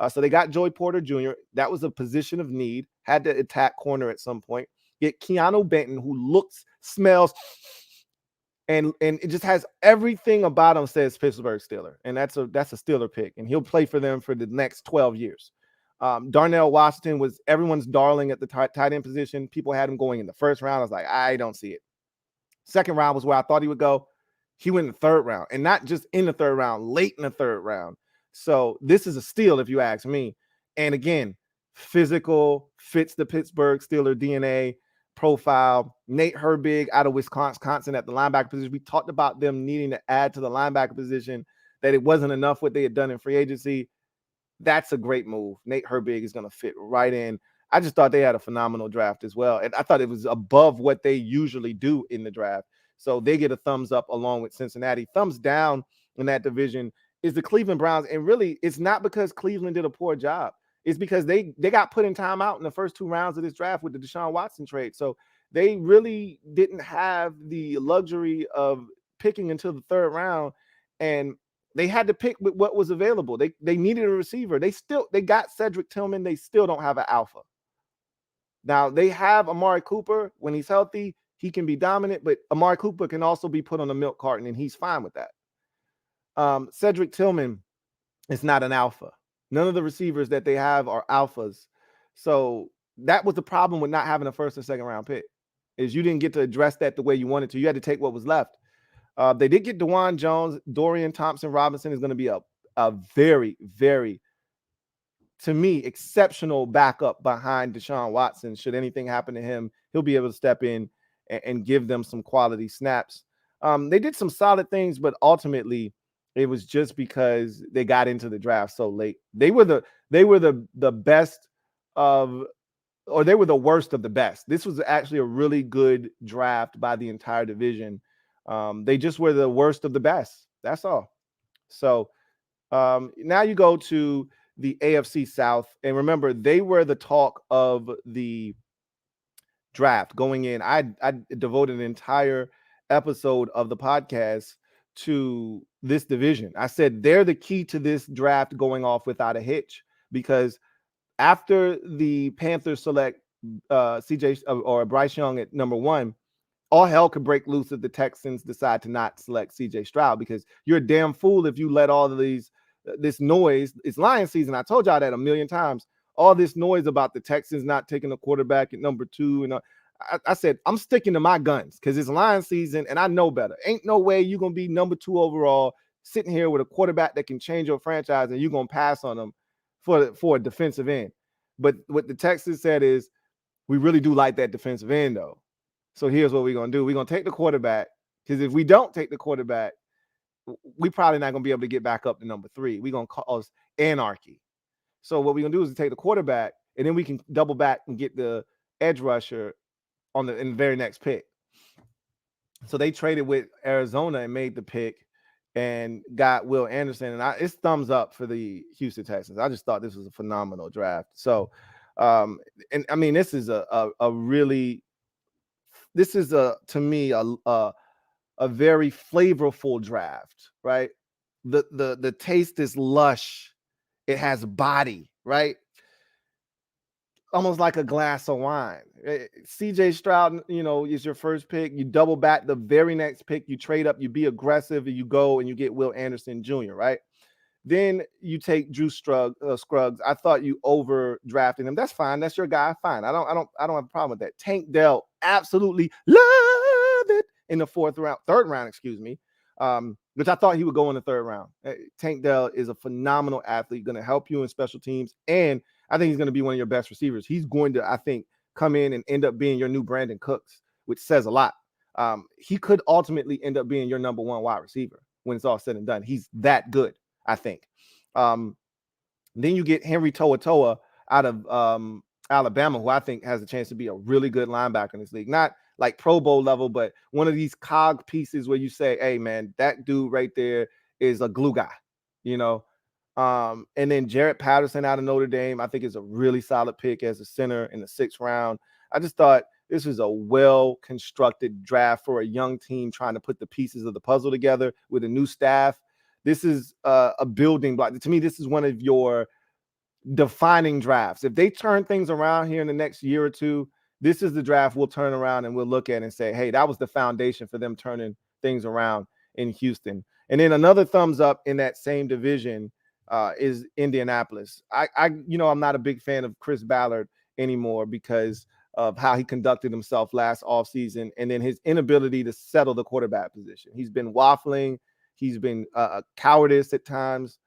So they got Joey Porter Jr. That was a position of need. Had to attack corner at some point. Get Keanu Benton, who looks, smells, and it just has everything about him says Pittsburgh Steeler, and that's a Steeler pick, and he'll play for them for the next 12 years. Darnell Washington was everyone's darling at the tight end position. People had him going in the 1st round. I was like, I don't see it. 2nd round was where I thought he would go. He went in the 3rd round, and not just in the 3rd round, late in the 3rd round. So this is a steal, if you ask me. And again, physical, fits the Pittsburgh Steeler DNA profile. Nate Herbig out of Wisconsin at the linebacker position. We talked about them needing to add to the linebacker position, that it wasn't enough what they had done in free agency. That's a great move. Nate Herbig is going to fit right in. I just thought they had a phenomenal draft as well. And I thought it was above what they usually do in the draft. So they get a thumbs up along with Cincinnati. Thumbs down in that division is the Cleveland Browns. And really, it's not because Cleveland did a poor job. It's because they got put in timeout in the first 2 rounds of this draft with the Deshaun Watson trade. So they really didn't have the luxury of picking until the 3rd round. And they had to pick with what was available. They needed a receiver. They got Cedric Tillman. They still don't have an alpha. Now they have Amari Cooper. When he's healthy, he can be dominant, but Amari Cooper can also be put on a milk carton, and he's fine with that. Cedric Tillman is not an alpha. None of the receivers that they have are alphas. So that was the problem with not having a 1st and 2nd round pick, is you didn't get to address that the way you wanted to. You had to take what was left. They did get DeJuan Jones. Dorian Thompson-Robinson is going to be a very, very, to me, exceptional backup behind Deshaun Watson. Should anything happen to him, he'll be able to step in and give them some quality snaps. They did some solid things, but ultimately it was just because they got into the draft so late. They were the best of, or they were the worst of the best. This was actually a really good draft by the entire division. They just were the worst of the best. That's all. So now you go to the AFC South. And remember, they were the talk of the draft going in. I devoted an entire episode of the podcast to this division. I said they're the key to this draft going off without a hitch, because after the Panthers select CJ or Bryce Young at number 1, all hell could break loose if the Texans decide to not select CJ Stroud, because you're a damn fool if you let all of this noise. It's Lion season. I told y'all that a million times. All this noise about the Texans not taking a quarterback at number 2. And I said, I'm sticking to my guns because it's Lion season and I know better. Ain't no way you're going to be number 2 overall sitting here with a quarterback that can change your franchise and you're going to pass on them for a defensive end. But what the Texans said is, we really do like that defensive end, though. So here's what we're going to do. We're going to take the quarterback, because if we don't take the quarterback, we probably not going to be able to get back up to number 3. We're going to cause anarchy. So what we're going to do is take the quarterback, and then we can double back and get the edge rusher in the very next pick. So they traded with Arizona and made the pick and got Will Anderson. And it's thumbs up for the Houston Texans. I just thought this was a phenomenal draft. So, and I mean, this is to me a very flavorful draft, right? The taste is lush. It has body, right? Almost like a glass of wine. CJ Stroud, is your first pick. You double back the very next pick. You trade up. You be aggressive. And you go and you get Will Anderson Jr., right? Then you take Drew Scruggs. I thought you overdrafted him. That's fine. That's your guy. Fine. I don't have a problem with that. Tank Dell, absolutely love it in the third round, excuse me. Which I thought he would go in the third round. Tank Dell is a phenomenal athlete, going to help you in special teams, and I think he's going to be one of your best receivers. He's going to, I think, come in and end up being your new Brandon Cooks, which says a lot. He could ultimately end up being your number one wide receiver when it's all said and done. He's that good, I think. Then you get Henry To'oTo'o out of Alabama, who I think has a chance to be a really good linebacker in this league. Not like Pro Bowl level, but one of these cog pieces where you say, hey, man, that dude right there is a glue guy, And then Jarrett Patterson out of Notre Dame, I think is a really solid pick as a center in the 6th round. I just thought this was a well-constructed draft for a young team trying to put the pieces of the puzzle together with a new staff. This is a building block. To me, this is one of your defining drafts. If they turn things around here in the next year or two, this is the draft we'll turn around and we'll look at and say, hey, that was the foundation for them turning things around in Houston. And then another thumbs up in that same division is Indianapolis. I'm not a big fan of Chris Ballard anymore because of how he conducted himself last offseason and then his inability to settle the quarterback position. He's been waffling. He's been a cowardice at times.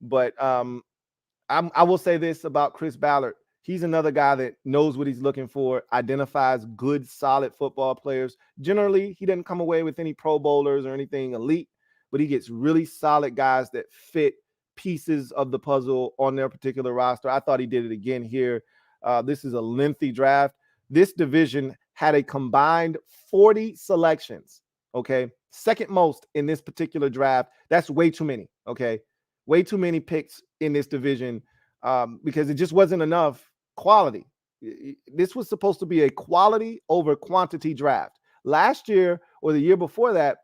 But I will say this about Chris Ballard. He's another guy that knows what he's looking for, identifies good, solid football players. Generally, he doesn't come away with any Pro Bowlers or anything elite, but he gets really solid guys that fit pieces of the puzzle on their particular roster. I thought he did it again here. This is a lengthy draft. This division had a combined 40 selections, okay? Second most in this particular draft. That's way too many, okay? Way too many picks in this division because it just wasn't enough quality. This was supposed to be a quality over quantity draft. Last year or the year before that,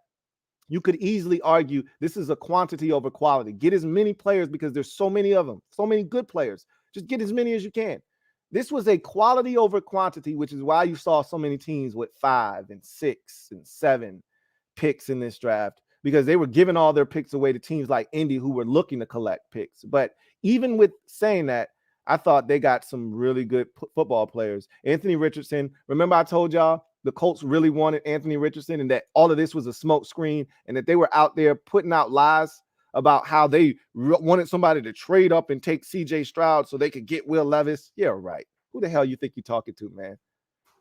you could easily argue this is a quantity over quality. Get as many players because there's so many of them, so many good players. Just get as many as you can. This was a quality over quantity, which is why you saw so many teams with 5 and 6 and 7 picks in this draft, because they were giving all their picks away to teams like Indy who were looking to collect picks. But even with saying that, I thought they got some really good football players. Anthony Richardson, remember I told y'all the Colts really wanted Anthony Richardson and that all of this was a smoke screen and that they were out there putting out lies about how they wanted somebody to trade up and take CJ Stroud so they could get Will Levis. Yeah, right. Who the hell you think you're talking to, man?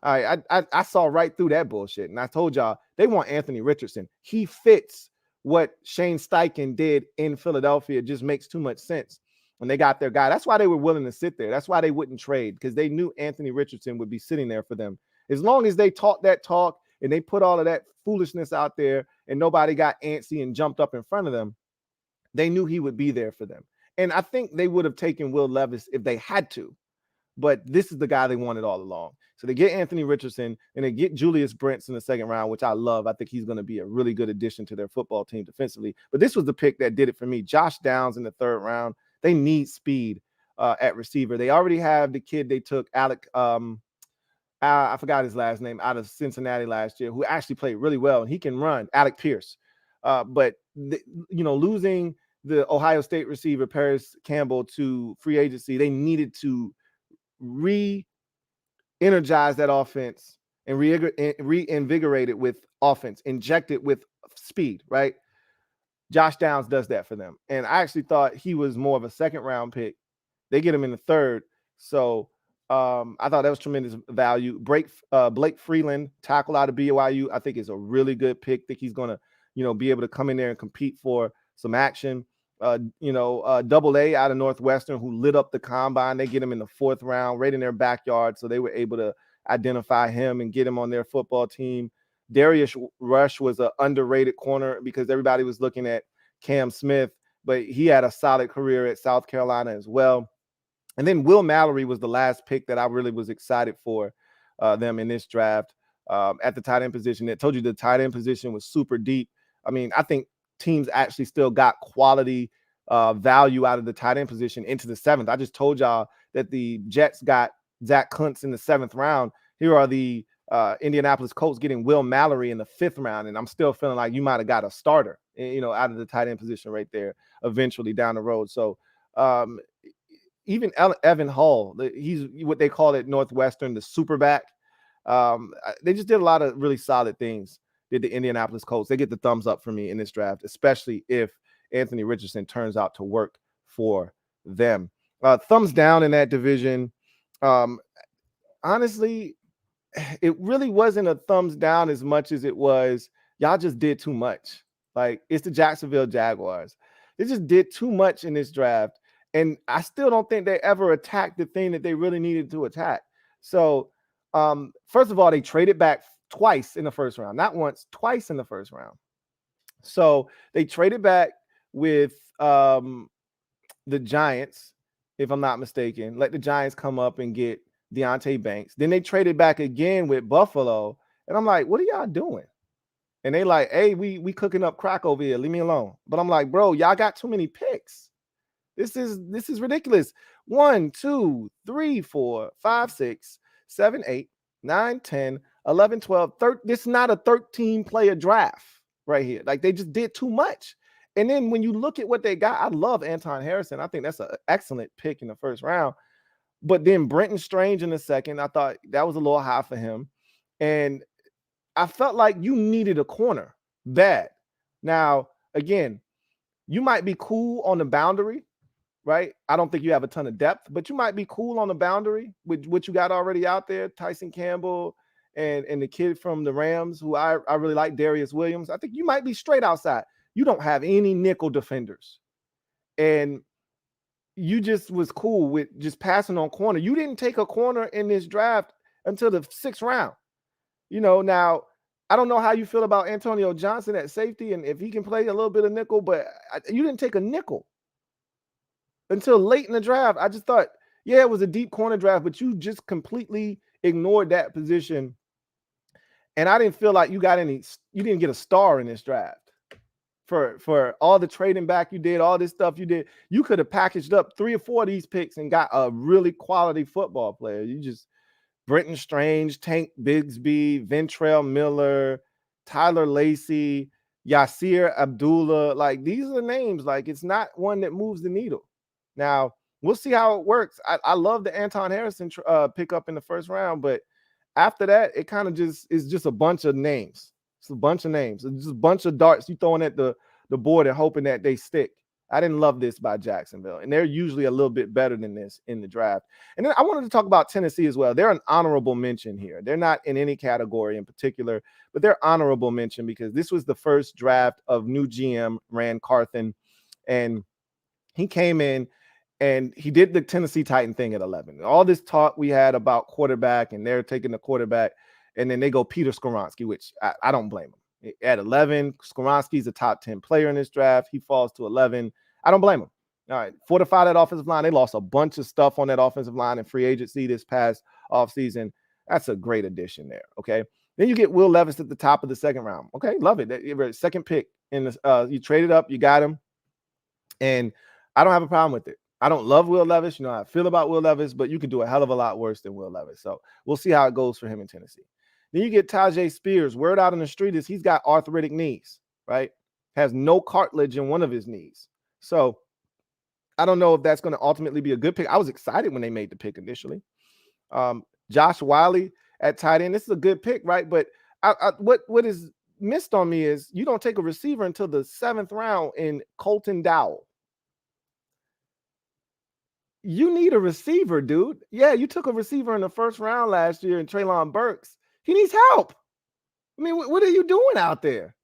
I saw right through that bullshit. And I told y'all they want Anthony Richardson. He fits what Shane Steichen did in Philadelphia. It just makes too much sense. When they got their guy, that's why they were willing to sit there. That's why they wouldn't trade, because they knew Anthony Richardson would be sitting there for them. As long as they talk that talk and they put all of that foolishness out there and nobody got antsy and jumped up in front of them, they knew he would be there for them. And I think they would have taken Will Levis if they had to. But this is the guy they wanted all along. So they get Anthony Richardson and they get Julius Brents in the 2nd round, which I love. I think he's going to be a really good addition to their football team defensively. But this was the pick that did it for me. Josh Downs in the 3rd round. They need speed at receiver. They already have the kid they took, Alec. I forgot his last name, out of Cincinnati last year, who actually played really well, and he can run, Alec Pierce. But losing the Ohio State receiver Paris Campbell to free agency, they needed to re-energize that offense and reinvigorate it with offense, inject it with speed, right? Josh Downs does that for them. And I actually thought he was more of a 2nd round pick. They get him in the 3rd. So I thought that was tremendous value. Blake Freeland, tackle out of BYU, I think is a really good pick. I think he's going to, be able to come in there and compete for some action. Double A out of Northwestern, who lit up the combine. They get him in the 4th round, right in their backyard. So they were able to identify him and get him on their football team. Darius Rush was an underrated corner because everybody was looking at Cam Smith, but he had a solid career at South Carolina as well. And then Will Mallory was the last pick that I really was excited for them in this draft at the tight end position. It told you the tight end position was super deep. I mean, I think teams actually still got quality value out of the tight end position into the 7th. I just told y'all that the Jets got Zach Kuntz in the 7th round. Here are the Indianapolis Colts getting Will Mallory in the 5th round, and I'm still feeling like you might have got a starter, out of the tight end position right there eventually down the road. So even Evan Hall, he's what they call at Northwestern the superback. They just did a lot of really solid things. Did the Indianapolis Colts? They get the thumbs up for me in this draft, especially if Anthony Richardson turns out to work for them. Thumbs down in that division. Honestly, it really wasn't a thumbs down as much as it was y'all just did too much. Like, it's the Jacksonville Jaguars. They just did too much in this draft. And I still don't think they ever attacked the thing that they really needed to attack. So, first of all, they traded back twice in the first round. Not once, twice in the first round. So they traded back with the Giants, if I'm not mistaken. Let the Giants come up and get Deontay Banks. Then they traded back again with Buffalo. And I'm like, what are y'all doing? And they like, hey, we cooking up crack over here. Leave me alone. But I'm like, bro, y'all got too many picks. This is ridiculous. 1, 2, 3, 4, 5, 6, 7, 8, 9, 10, 11, 12, 13. This is not a 13-player draft right here. Like, they just did too much. And then when you look at what they got, I love Anton Harrison. I think that's an excellent pick in the first round. But then Brenton Strange in the second, I thought that was a little high for him. And I felt like you needed a corner bad. Now, again, you might be cool on the boundary, right? I don't think you have a ton of depth, but you might be cool on the boundary with what you got already out there. Tyson Campbell and the kid from the Rams, who I really like, Darius Williams. I think you might be straight outside. You don't have any nickel defenders. And you just was cool with just passing on corner. You didn't take a corner in this draft until the 6th round. Now, I don't know how you feel about Antonio Johnson at safety and if he can play a little bit of nickel, but you didn't take a nickel until late in the draft. I just thought, yeah, it was a deep corner draft, but you just completely ignored that position. And I didn't feel like you didn't get a star in this draft for all the trading back you did, all this stuff you did. You could have packaged up 3 or 4 of these picks and got a really quality football player. You just Brenton Strange, Tank Bigsby, Ventrell Miller, Tyler Lacey, Yasir Abdullah. Like, these are the names. Like, it's not one that moves the needle. Now, we'll see how it works. I love the Anton Harrison pickup in the first round, but after that, it kind of just is just a bunch of names. It's a bunch of names. It's just a bunch of darts you throwing at the board and hoping that they stick. I didn't love this by Jacksonville, and they're usually a little bit better than this in the draft. And then I wanted to talk about Tennessee as well. They're an honorable mention here. They're not in any category in particular, but they're honorable mention because this was the first draft of new GM Rand Carthen, and he came in and he did the Tennessee Titan thing at 11. All this talk we had about quarterback, and they're taking the quarterback, and then they go Peter Skoronski, which I don't blame him. At 11, Skoronski's a top 10 player in this draft. He falls to 11. I don't blame him. All right, fortify that offensive line. They lost a bunch of stuff on that offensive line in free agency this past offseason. That's a great addition there, okay? Then you get Will Levis at the top of the 2nd round. Okay, love it. Second pick. You traded up, you got him, and I don't have a problem with it. I don't love Will Levis. You know how I feel about Will Levis, but you can do a hell of a lot worse than Will Levis. So we'll see how it goes for him in Tennessee. Then you get Tajay Spears. Word out on the street is he's got arthritic knees, right? Has no cartilage in one of his knees. So I don't know if that's going to ultimately be a good pick. I was excited when they made the pick initially. Josh Wiley at tight end. This is a good pick, right? But what is missed on me is you don't take a receiver until the 7th round in Colton Dowell. You need a receiver, dude. Yeah, you took a receiver in the 1st round last year in Treylon Burks. He needs help. I mean, what are you doing out there?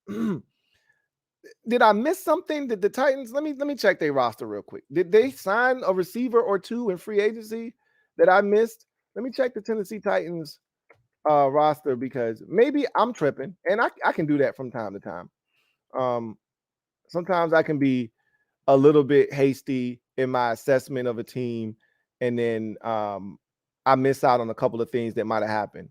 Did I miss something? Did the Titans, let me check their roster real quick. Did they sign a receiver or two in free agency that I missed? Let me check the Tennessee Titans roster because maybe I'm tripping, and I can do that from time to time. Sometimes I can be a little bit hasty in my assessment of a team, and then I miss out on a couple of things that might have happened.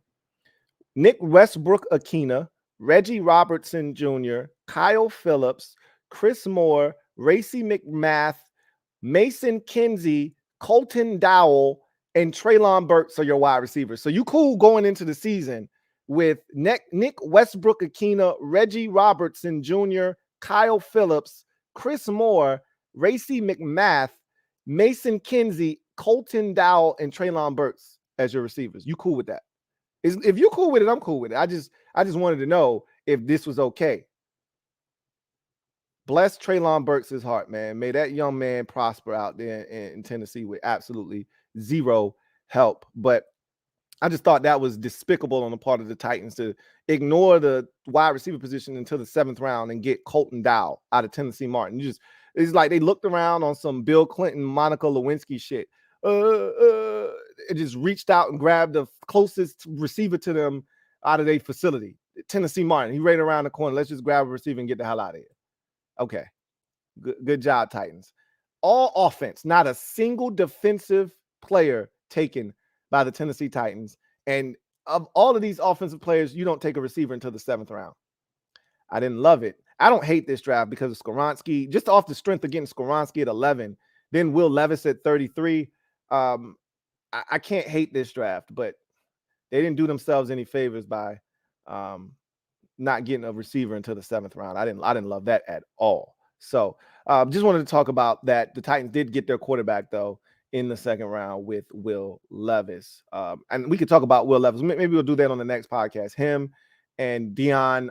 Nick Westbrook-Akina, Reggie Robertson Jr., Kyle Phillips, Chris Moore, Racy McMath, Mason Kinsey, Colton Dowell, and Treylon Burks are your wide receivers. So you cool going into the season with Nick Westbrook-Akina, Reggie Robertson Jr., Kyle Phillips, Chris Moore, Racy McMath, Mason Kinsey, Colton Dowell, and Treylon Burks as your receivers. You cool with that? If you're cool with it, I'm cool with it. I just wanted to know if this was okay. Bless Treylon Burks' heart, man. May that young man prosper out there in Tennessee with absolutely zero help. But I just thought that was despicable on the part of the Titans to ignore the wide receiver position until the 7th round and get Colton Dowell out of Tennessee Martin. It's like they looked around on some Bill Clinton, Monica Lewinsky shit. It just reached out and grabbed the closest receiver to them out of their facility. Tennessee Martin. He right around the corner. Let's just grab a receiver and get the hell out of here. Okay. Good job, Titans. All offense, not a single defensive player taken by the Tennessee Titans. And of all of these offensive players, you don't take a receiver until the 7th round. I didn't love it. I don't hate this draft because of Skoronski, just off the strength of getting Skoronski at 11, then Will Levis at 33. I can't hate this draft, but they didn't do themselves any favors by not getting a receiver until the 7th round. I didn't love that at all. So just wanted to talk about that. The Titans did get their quarterback, though, in the 2nd round with Will Levis. And we could talk about Will Levis. Maybe we'll do that on the next podcast. Him and Dion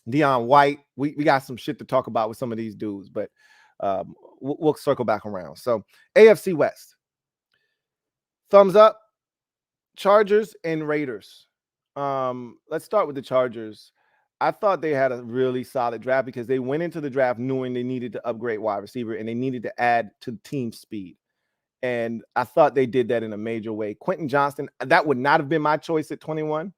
White. We got some shit to talk about with some of these dudes, but we'll circle back around. So AFC West. Thumbs up, Chargers and Raiders. Let's start with the Chargers. I thought they had a really solid draft because they went into the draft knowing they needed to upgrade wide receiver and they needed to add to team speed. And I thought they did that in a major way. Quentin Johnston, that would not have been my choice at 21.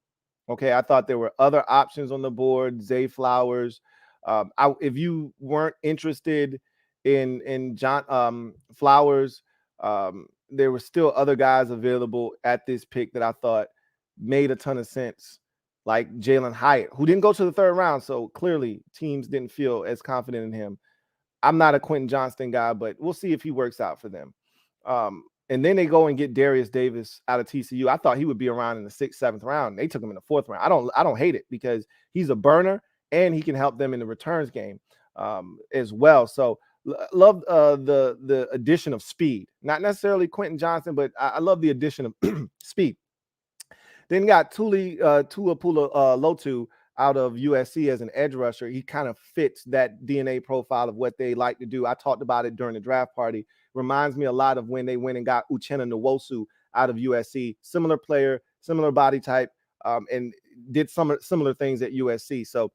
Okay, I thought there were other options on the board. Zay Flowers. If you weren't interested in John Flowers, there were still other guys available at this pick that I thought made a ton of sense, like Jalen Hyatt, who didn't go to the 3rd round. So clearly teams didn't feel as confident in him. I'm not a Quentin Johnston guy, but we'll see if he works out for them. And then they go and get Darius Davis out of TCU. I thought he would be around in the 6th, 7th round. They took him in the 4th round. I don't hate it because he's a burner and he can help them in the returns game as well. So love the addition of speed. Not necessarily Quentin Johnston, but I love the addition of speed. Then got Tuapula Lotu out of USC as an edge rusher. He kind of fits that DNA profile of what they like to do. I talked about it during the draft party. Reminds me a lot of when they went and got Uchenna Nwosu out of USC. Similar player, similar body type, and did some similar things at USC. So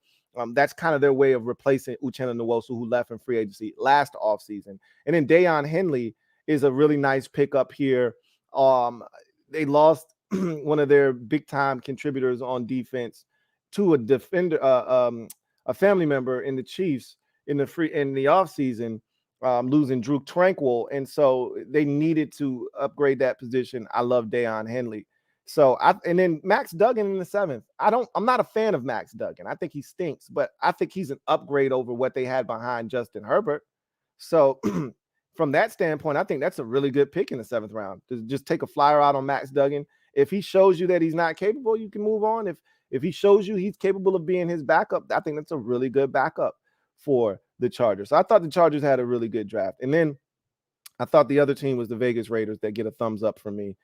that's kind of their way of replacing Uchenna Nwosu, who left in free agency last offseason. And then Deion Henley is a really nice pickup here. They lost one of their big-time contributors on defense to a defender, a family member in the Chiefs in the offseason, losing Drew Tranquil, and so they needed to upgrade that position. I love Deion Henley. So and then Max Duggan in the 7th. I'm not a fan of Max Duggan. I think he stinks, but I think he's an upgrade over what they had behind Justin Herbert. So from that standpoint, I think that's a really good pick in the 7th round. To just take a flyer out on Max Duggan. If he shows you that he's not capable, you can move on. If he shows you he's capable of being his backup, I think that's a really good backup for the Chargers. So I thought the Chargers had a really good draft. And then I thought the other team was the Vegas Raiders that get a thumbs up from me.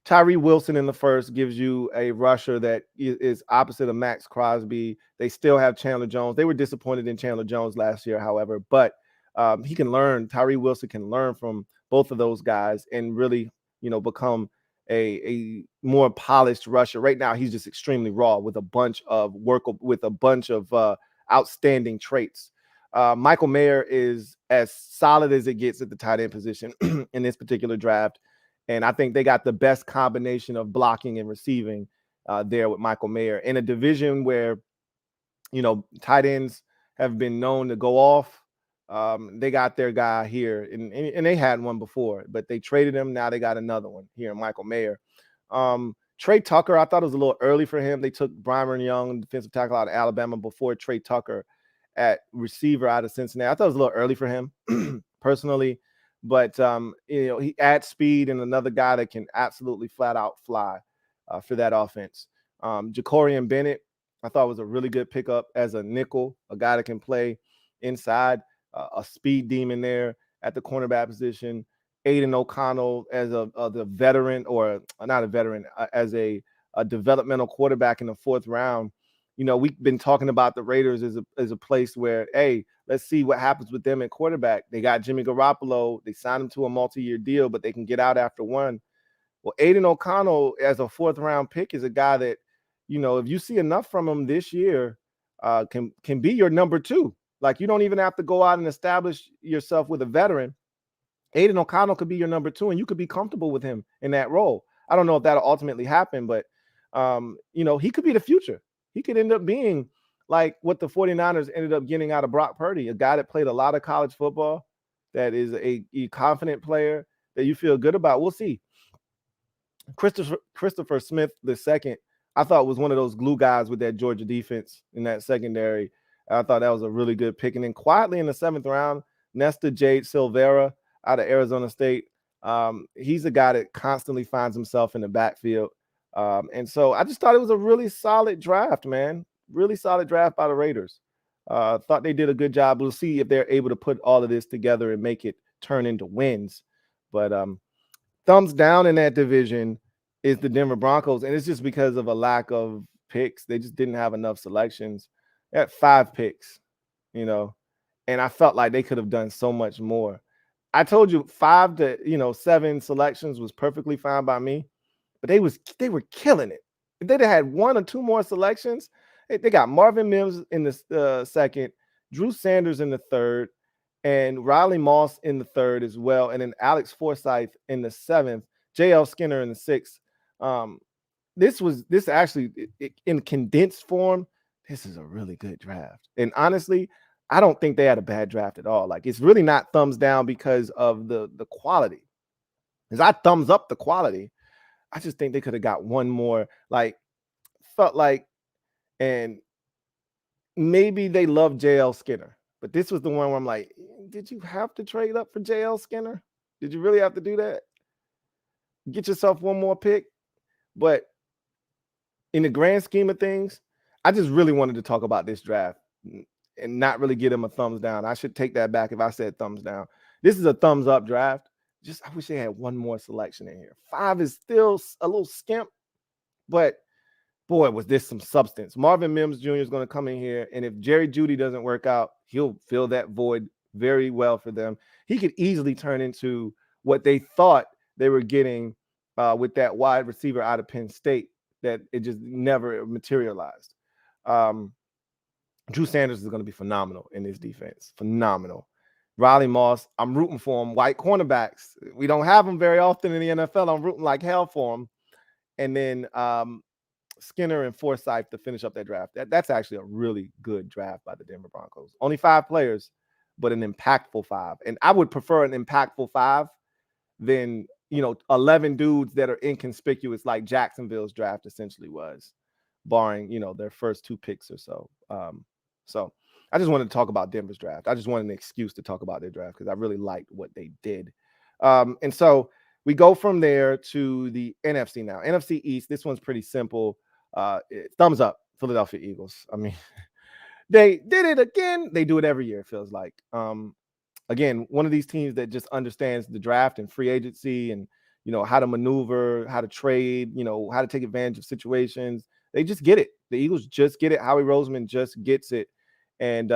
Tyree Wilson in the 1st gives you a rusher that is opposite of Max Crosby. They still have Chandler Jones. They were disappointed in Chandler Jones last year, however, but he can learn. Tyree Wilson can learn from both of those guys and really, become a more polished rusher. Right now, he's just extremely raw with a bunch of outstanding traits. Michael Mayer is as solid as it gets at the tight end position in this particular draft. And I think they got the best combination of blocking and receiving there with Michael Mayer in a division where, tight ends have been known to go off. They got their guy here, and they had one before, but they traded him. Now they got another one here, Michael Mayer. Trey Tucker, I thought it was a little early for him. They took Brymer Young, defensive tackle out of Alabama, before Trey Tucker at receiver out of Cincinnati. I thought it was a little early for him, personally. But, he adds speed and another guy that can absolutely flat out fly for that offense. Jacorian Bennett, I thought was a really good pickup as a nickel, a guy that can play inside, a speed demon there at the cornerback position. Aiden O'Connell as the veteran, or not a veteran, as a developmental quarterback in the 4th round. We've been talking about the Raiders as a place where, hey, let's see what happens with them at quarterback. They got Jimmy Garoppolo. They signed him to a multi-year deal, but they can get out after one. Well, Aiden O'Connell as a 4th round pick is a guy that, if you see enough from him this year, can be your number 2. Like, you don't even have to go out and establish yourself with a veteran. Aiden O'Connell could be your number 2, and you could be comfortable with him in that role. I don't know if that'll ultimately happen, but, he could be the future. He could end up being like what the 49ers ended up getting out of Brock Purdy, a guy that played a lot of college football, that is a confident player that you feel good about. We'll see. Christopher Smith II, I thought was one of those glue guys with that Georgia defense in that secondary. I thought that was a really good pick. And then quietly in the 7th round, Nesta Jade Silvera out of Arizona State. He's a guy that constantly finds himself in the backfield. And so I just thought it was a really solid draft, man. Really solid draft by the Raiders. Thought they did a good job. We'll see if they're able to put all of this together and make it turn into wins. But thumbs down in that division is the Denver Broncos, and it's just because of a lack of picks. They just didn't have enough selections. They had 5 picks, and I felt like they could have done so much more. I told you 5 to 7 selections was perfectly fine by me, but they were killing it. If they'd have had 1 or 2 more selections, they got Marvin Mims in the 2nd, Drew Sanders in the 3rd, and Riley Moss in the 3rd as well, and then Alex Forsyth in the 7th, J.L. Skinner in the 6th. This actually, in condensed form, this is a really good draft. And honestly, I don't think they had a bad draft at all. Like, it's really not thumbs down because of the quality. Because I thumbs up the quality. I just think they could have got one more. Like, felt like, and maybe they love JL Skinner, but this was the one where I'm like, did you have to trade up for JL Skinner? Did you really have to do that? Get yourself one more pick? But in the grand scheme of things, I just really wanted to talk about this draft and not really give them a thumbs down. I should take that back if I said thumbs down. This is a thumbs up draft. Just, I wish they had one more selection in here. 5 is still a little skimp, but boy, was this some substance. Marvin Mims Jr. is going to come in here, and if Jerry Jeudy doesn't work out, he'll fill that void very well for them. He could easily turn into what they thought they were getting with that wide receiver out of Penn State, that it just never materialized. Drew Sanders is going to be phenomenal in this defense. Phenomenal. Riley Moss, I'm rooting for him. White cornerbacks, we don't have them very often in the NFL. I'm rooting like hell for him. And then Skinner and Forsyth to finish up that draft. That's actually a really good draft by the Denver Broncos. Only 5 players, but an impactful 5. And I would prefer an impactful 5 than 11 dudes that are inconspicuous, like Jacksonville's draft essentially was, barring their first 2 picks or so. So I just wanted to talk about Denver's draft. I just wanted an excuse to talk about their draft because I really liked what they did. And so we go from there to the NFC now. NFC East, this one's pretty simple. Thumbs up, Philadelphia Eagles. I mean, they did it again. They do it every year, it feels like. Again, one of these teams that just understands the draft and free agency and, how to maneuver, how to trade, how to take advantage of situations. They just get it. The Eagles just get it. Howie Roseman just gets it. And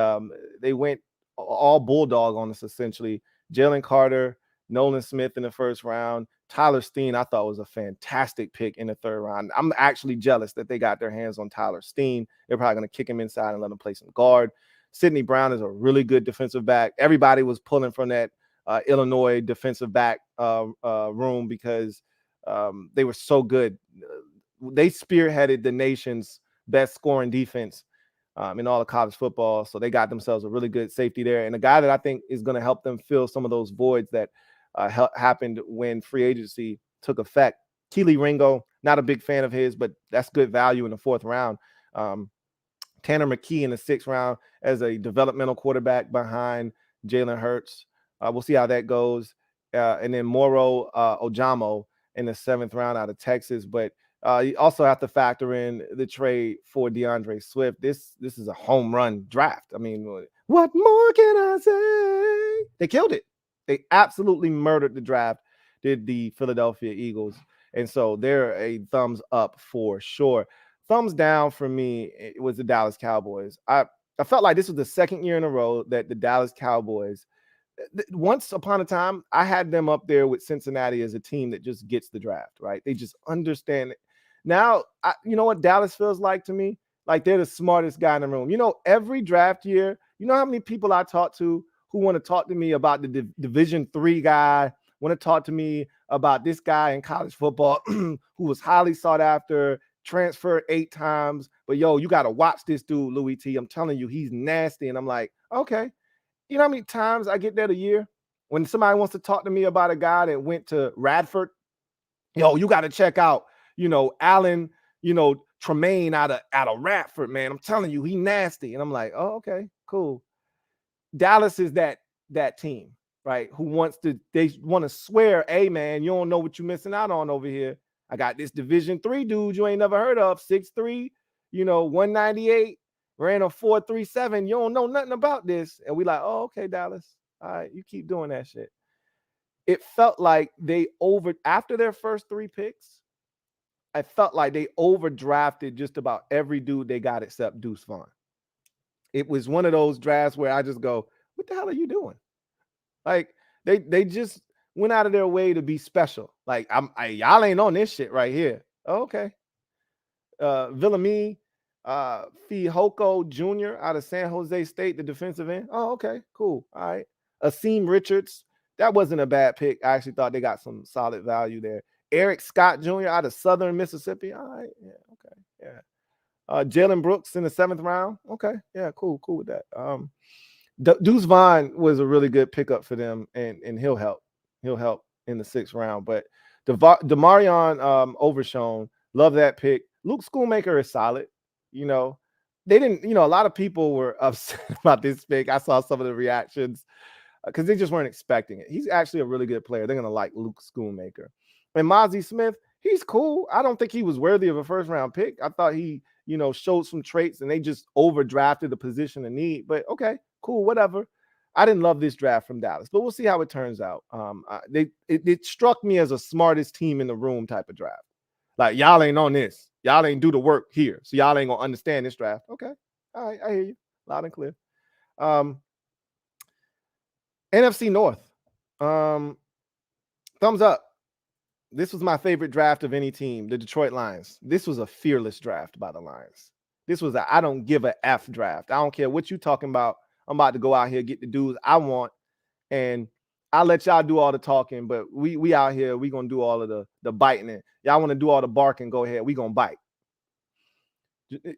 they went all bulldog on us, essentially. Jalen Carter, Nolan Smith in the 1st round. Tyler Steen, I thought was a fantastic pick in the 3rd round. I'm actually jealous that they got their hands on Tyler Steen. They're probably going to kick him inside and let him play some guard. Sidney Brown is a really good defensive back. Everybody was pulling from that Illinois defensive back room because they were so good. They spearheaded the nation's best scoring defense in all of college football. So they got themselves a really good safety there. And a guy that I think is going to help them fill some of those voids that happened when free agency took effect. Keely Ringo, not a big fan of his, but that's good value in the 4th round. Tanner McKee in the 6th round as a developmental quarterback behind Jalen Hurts. We'll see how that goes. And then Moro Ojamo in the 7th round out of Texas. But you also have to factor in the trade for DeAndre Swift. This is a home run draft. I mean, what more can I say? They killed it. They absolutely murdered the draft, did the Philadelphia Eagles. And so they're a thumbs up for sure. Thumbs down for me, it was the Dallas Cowboys. I felt like this was the 2nd year in a row that the Dallas Cowboys, once upon a time, I had them up there with Cincinnati as a team that just gets the draft, right? They just understand it. Now, you know what Dallas feels like to me? Like they're the smartest guy in the room. You know, every draft year, you know how many people I talk to who want to talk to me about the Division III guy, want to talk to me about this guy in college football who was highly sought after, transferred 8 times. But yo, you got to watch this dude, Louie T. I'm telling you, he's nasty. And I'm like, okay. You know how many times I get that a year when somebody wants to talk to me about a guy that went to Radford? Yo, you got to check out, Alan, Tremaine out of Radford, man. I'm telling you, he nasty. And I'm like, oh, okay, cool. Dallas is that team, right? They want to swear, hey, man, you don't know what you're missing out on over here. I got this Division III dude you ain't never heard of, 6'3", 198, ran a 4.37. You don't know nothing about this. And we like, oh, okay, Dallas. All right, you keep doing that shit. It felt like after their first 3 picks, I felt like they overdrafted just about every dude they got except Deuce Vaughn. It was one of those drafts where I just go, what the hell are you doing? Like they just went out of their way to be special. Like y'all ain't on this shit right here. Oh, okay. Villamy, Fihoko Jr. out of San Jose State, the defensive end. Oh, okay, cool. All right. Asim Richards. That wasn't a bad pick. I actually thought they got some solid value there. Eric Scott Jr. out of Southern Mississippi. All right. Yeah. Okay. Yeah. Jalen Brooks in the 7th round. Okay. Yeah. Cool with that. Deuce Vaughn was a really good pickup for them, and he'll help. He'll help in the 6th round. But Demarion Overshown, love that pick. Luke Schoolmaker is solid. They didn't. A lot of people were upset about this pick. I saw some of the reactions because they just weren't expecting it. He's actually a really good player. They're gonna like Luke Schoolmaker. And Mozzie Smith, he's cool. I don't think he was worthy of a 1st round pick. I thought he, showed some traits, and they just overdrafted the position of need. But okay, cool, whatever. I didn't love this draft from Dallas, but we'll see how it turns out. It struck me as a smartest team in the room type of draft. Like, y'all ain't on this. Y'all ain't do the work here, so y'all ain't gonna understand this draft. Okay, all right, I hear you loud and clear. NFC North, thumbs up. This was my favorite draft of any team, the Detroit Lions. This was a fearless draft by the Lions. This was I don't give a F draft. I don't care what you talking about. I'm about to go out here, get the dudes I want, and I'll let y'all do all the talking, but we out here, we going to do all of the biting. It. Y'all want to do all the barking, go ahead. We going to bite.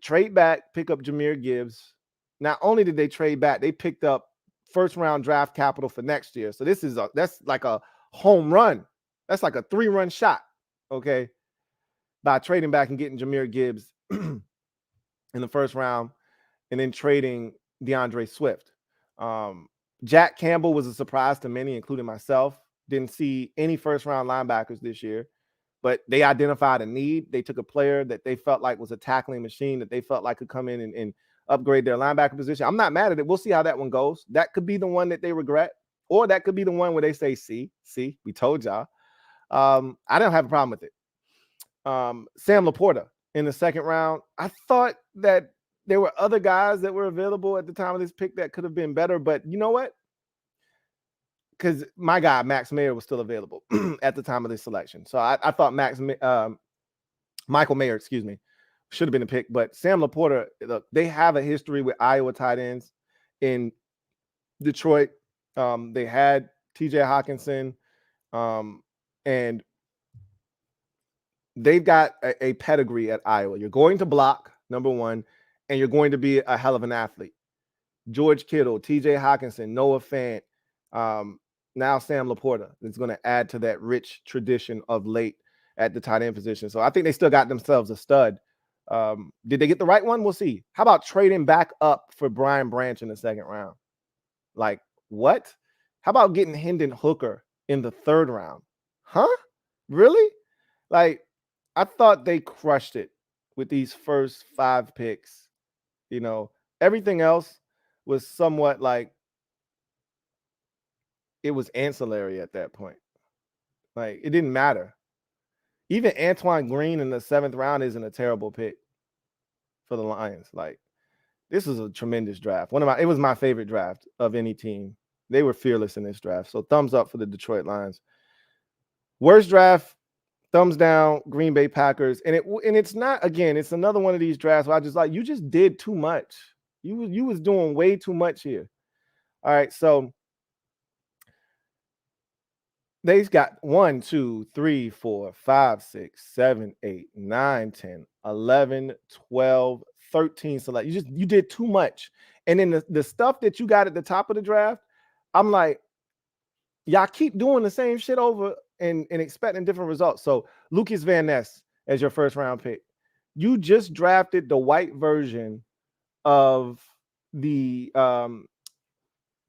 Trade back, pick up Jahmyr Gibbs. Not only did they trade back, they picked up 1st round draft capital for next year. So that's like a home run. That's like a 3-run shot, okay, by trading back and getting Jahmyr Gibbs in the 1st round and then trading DeAndre Swift. Jack Campbell was a surprise to many, including myself. Didn't see any 1st round linebackers this year, but they identified a need. They took a player that they felt like was a tackling machine that they felt like could come in and upgrade their linebacker position. I'm not mad at it. We'll see how that one goes. That could be the one that they regret, or that could be the one where they say, see, we told y'all. I don't have a problem with it. Sam Laporta in the 2nd round. I thought that there were other guys that were available at the time of this pick that could have been better, but you know what? Because my guy, Max Mayer, was still available at the time of this selection. So I thought Michael Mayer, should have been a pick. But Sam Laporta, look, they have a history with Iowa tight ends in Detroit. They had TJ Hawkinson, and they've got a pedigree at Iowa. You're going to block, number one, and you're going to be a hell of an athlete. George Kittle, TJ Hawkinson, Noah Fant, now Sam Laporta is going to add to that rich tradition of late at the tight end position. So I think they still got themselves a stud. Did they get the right one? We'll see. How about trading back up for Brian Branch in the second round? Like, what? How about getting Hendon Hooker in the third round? Huh? Really? Like, I thought they crushed it with these first 5 picks. You know, everything else was somewhat like it was ancillary at that point. Like, it didn't matter. Even Antoine Green in the 7th round isn't a terrible pick for the Lions. Like, this was a tremendous draft. It was my favorite draft of any team. They were fearless in this draft. So thumbs up for the Detroit Lions. Worst draft, thumbs down, Green Bay Packers. And it's not, again, it's another one of these drafts where I just like, you just did too much. You was doing way too much here. All right, so they've got 1, 2, 3, 4, 5, 6, 7, 8, 9, 10, 11, 12, 13 select. You did too much. And then the stuff that you got at the top of the draft, I'm like, y'all keep doing the same shit over and expecting different results. So Lucas Van Ness as your first round pick. You just drafted the white version of the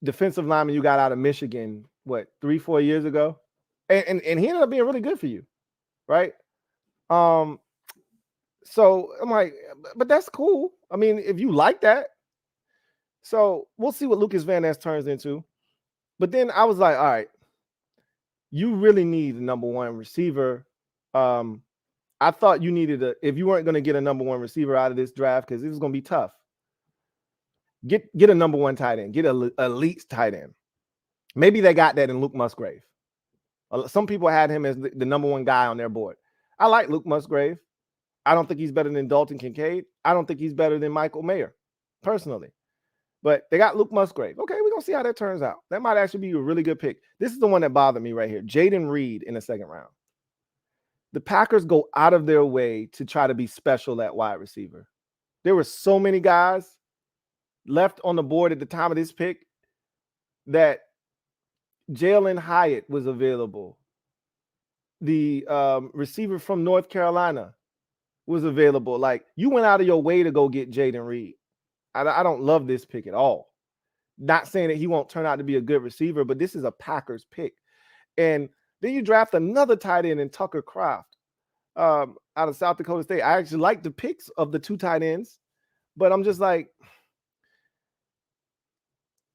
defensive lineman you got out of Michigan, 3-4 years ago? And he ended up being really good for you, right? So I'm like, but that's cool. I mean, if you like that. So we'll see what Lucas Van Ness turns into. But then I was like, all right, you really need a number one receiver. I thought you needed if you weren't going to get a number one receiver out of this draft, because it was going to be tough, get a number one tight end, get an elite tight end. Maybe they got that in Luke Musgrave. Some people had him as the number one guy on their board. I like Luke Musgrave. I don't think he's better than Dalton Kincaid. I don't think he's better than Michael Mayer, personally. But they got Luke Musgrave. Okay, we're going to see how that turns out. That might actually be a really good pick. This is the one that bothered me right here. Jaden Reed in the 2nd round. The Packers go out of their way to try to be special at wide receiver. There were so many guys left on the board at the time of this pick that Jalen Hyatt was available. The receiver from North Carolina was available. Like, you went out of your way to go get Jaden Reed. I don't love this pick at all. Not saying that he won't turn out to be a good receiver, but this is a Packers pick. And then you draft another tight end in Tucker Kraft out of South Dakota State. I actually like the picks of the 2 tight ends, but I'm just like,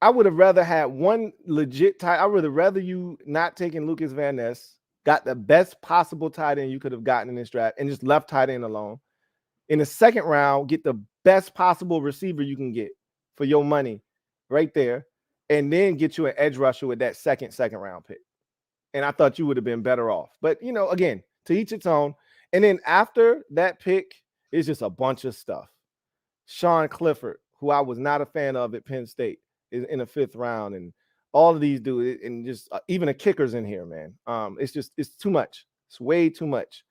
I would have rather had one legit tight. I would have rather you not taking Lucas Van Ness, got the best possible tight end you could have gotten in this draft, and just left tight end alone. In the 2nd round, get the best possible receiver you can get for your money right there, and then get you an edge rusher with that second round pick. And I thought you would have been better off. But, again, to each its own. And then after that pick is just a bunch of stuff. Sean Clifford, who I was not a fan of at Penn State, is in the 5th round, and all of these dudes, and just even the kickers in here, man. It's too much. It's way too much.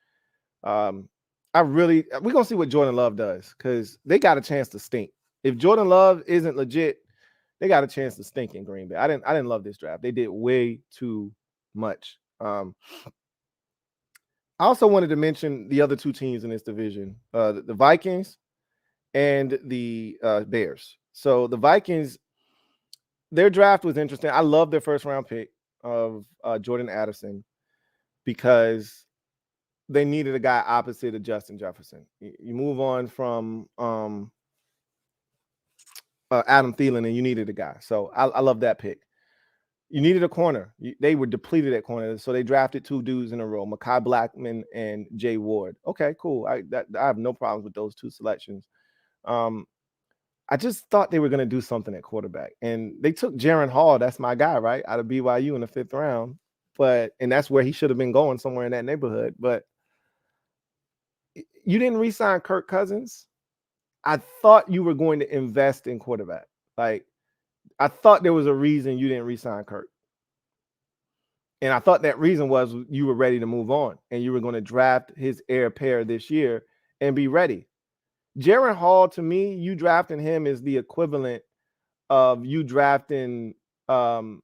We're gonna see what Jordan Love does, because they got a chance to stink. If Jordan Love isn't legit, they got a chance to stink in Green Bay. I didn't love this draft. They did way too much. I also wanted to mention the other 2 teams in this division, the Vikings and the Bears. So the Vikings, their draft was interesting. I love their 1st round pick of Jordan Addison, because they needed a guy opposite of Justin Jefferson. You move on from Adam Thielen, and you needed a guy. So I love that pick. You needed a corner. They were depleted at corner, so they drafted 2 dudes in a row, Mekhi Blackman and Jay Ward. Okay, cool. I have no problems with those 2 selections. I just thought they were going to do something at quarterback, and they took Jaron Hall. That's my guy, right, out of BYU in the 5th round. And that's where he should have been going, somewhere in that neighborhood. But you didn't re-sign Kirk Cousins. I thought you were going to invest in quarterback. Like, I thought there was a reason you didn't re-sign Kirk. And I thought that reason was you were ready to move on and you were going to draft his heir apparent this year and be ready. Jaren Hall, to me, you drafting him is the equivalent of you drafting Kellen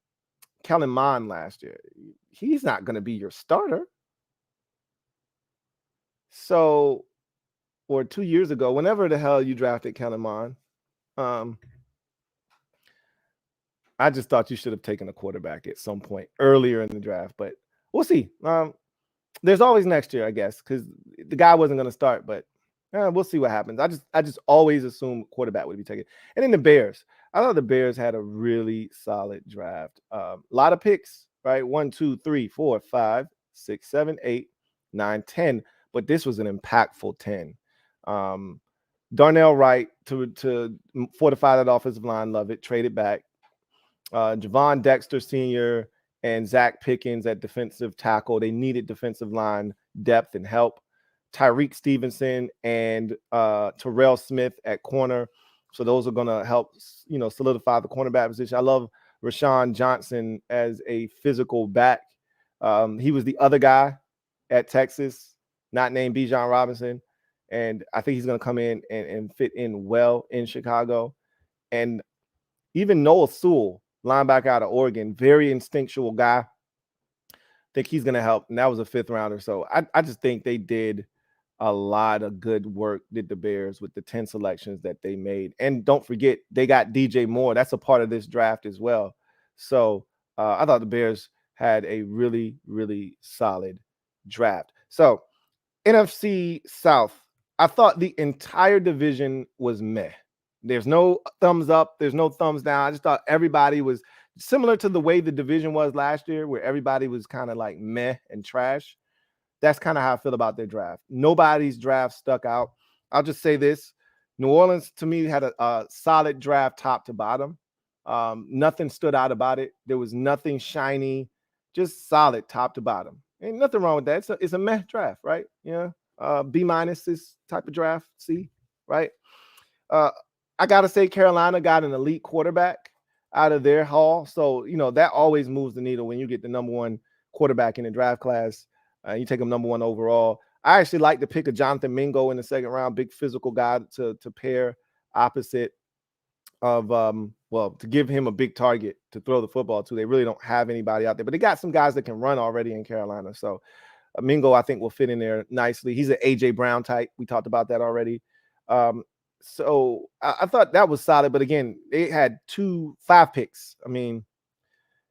Mond last year. He's not going to be your starter. So, or 2 years ago, whenever the hell you drafted Kellen Mond, I just thought you should have taken a quarterback at some point earlier in the draft, but we'll see. There's always next year, I guess, because the guy wasn't going to start, but we'll see what happens. I just always assumed quarterback would be taken. And then the Bears. I thought the Bears had a really solid draft. A lot of picks, right? 1, 2, 3, 4, 5, 6, 7, 8, 9, 10. But this was an impactful 10. Darnell Wright to fortify that offensive line. Love it. Trade it back. Javon Dexter Sr. and Zach Pickens at defensive tackle. They needed defensive line depth and help. Tyreek Stevenson and Terrell Smith at corner. So those are going to help, solidify the cornerback position. I love Rashawn Johnson as a physical back. He was the other guy at Texas, not named Bijan Robinson. And I think he's going to come in and fit in well in Chicago. And even Noah Sewell, linebacker out of Oregon, very instinctual guy. I think he's going to help. And that was a 5th rounder. So I just think they did a lot of good work, did the Bears, with the 10 selections that they made. And don't forget, they got DJ Moore. That's a part of this draft as well. So I thought the Bears had a really, really solid draft. So NFC South, I thought the entire division was meh. There's no thumbs up. There's no thumbs down. I just thought everybody was similar to the way the division was last year, where everybody was kind of like meh and trash. That's kind of how I feel about their draft. Nobody's draft stuck out. I'll just say this. New Orleans, to me, had a solid draft top to bottom. Nothing stood out about it. There was nothing shiny, just solid top to bottom. Ain't nothing wrong with that. It's a meh draft, right? Yeah. B- this type of draft, C, right? I got to say Carolina got an elite quarterback out of their haul. So, that always moves the needle when you get the number 1 quarterback in the draft class. You take him number 1 overall. I actually like to pick a Jonathan Mingo in the 2nd round, big physical guy to pair opposite of, to give him a big target to throw the football to. They really don't have anybody out there, but they got some guys that can run already in Carolina. So Mingo, I think, will fit in there nicely. He's an A.J. Brown type. We talked about that already. So I thought that was solid. But again, they had 5 picks. I mean,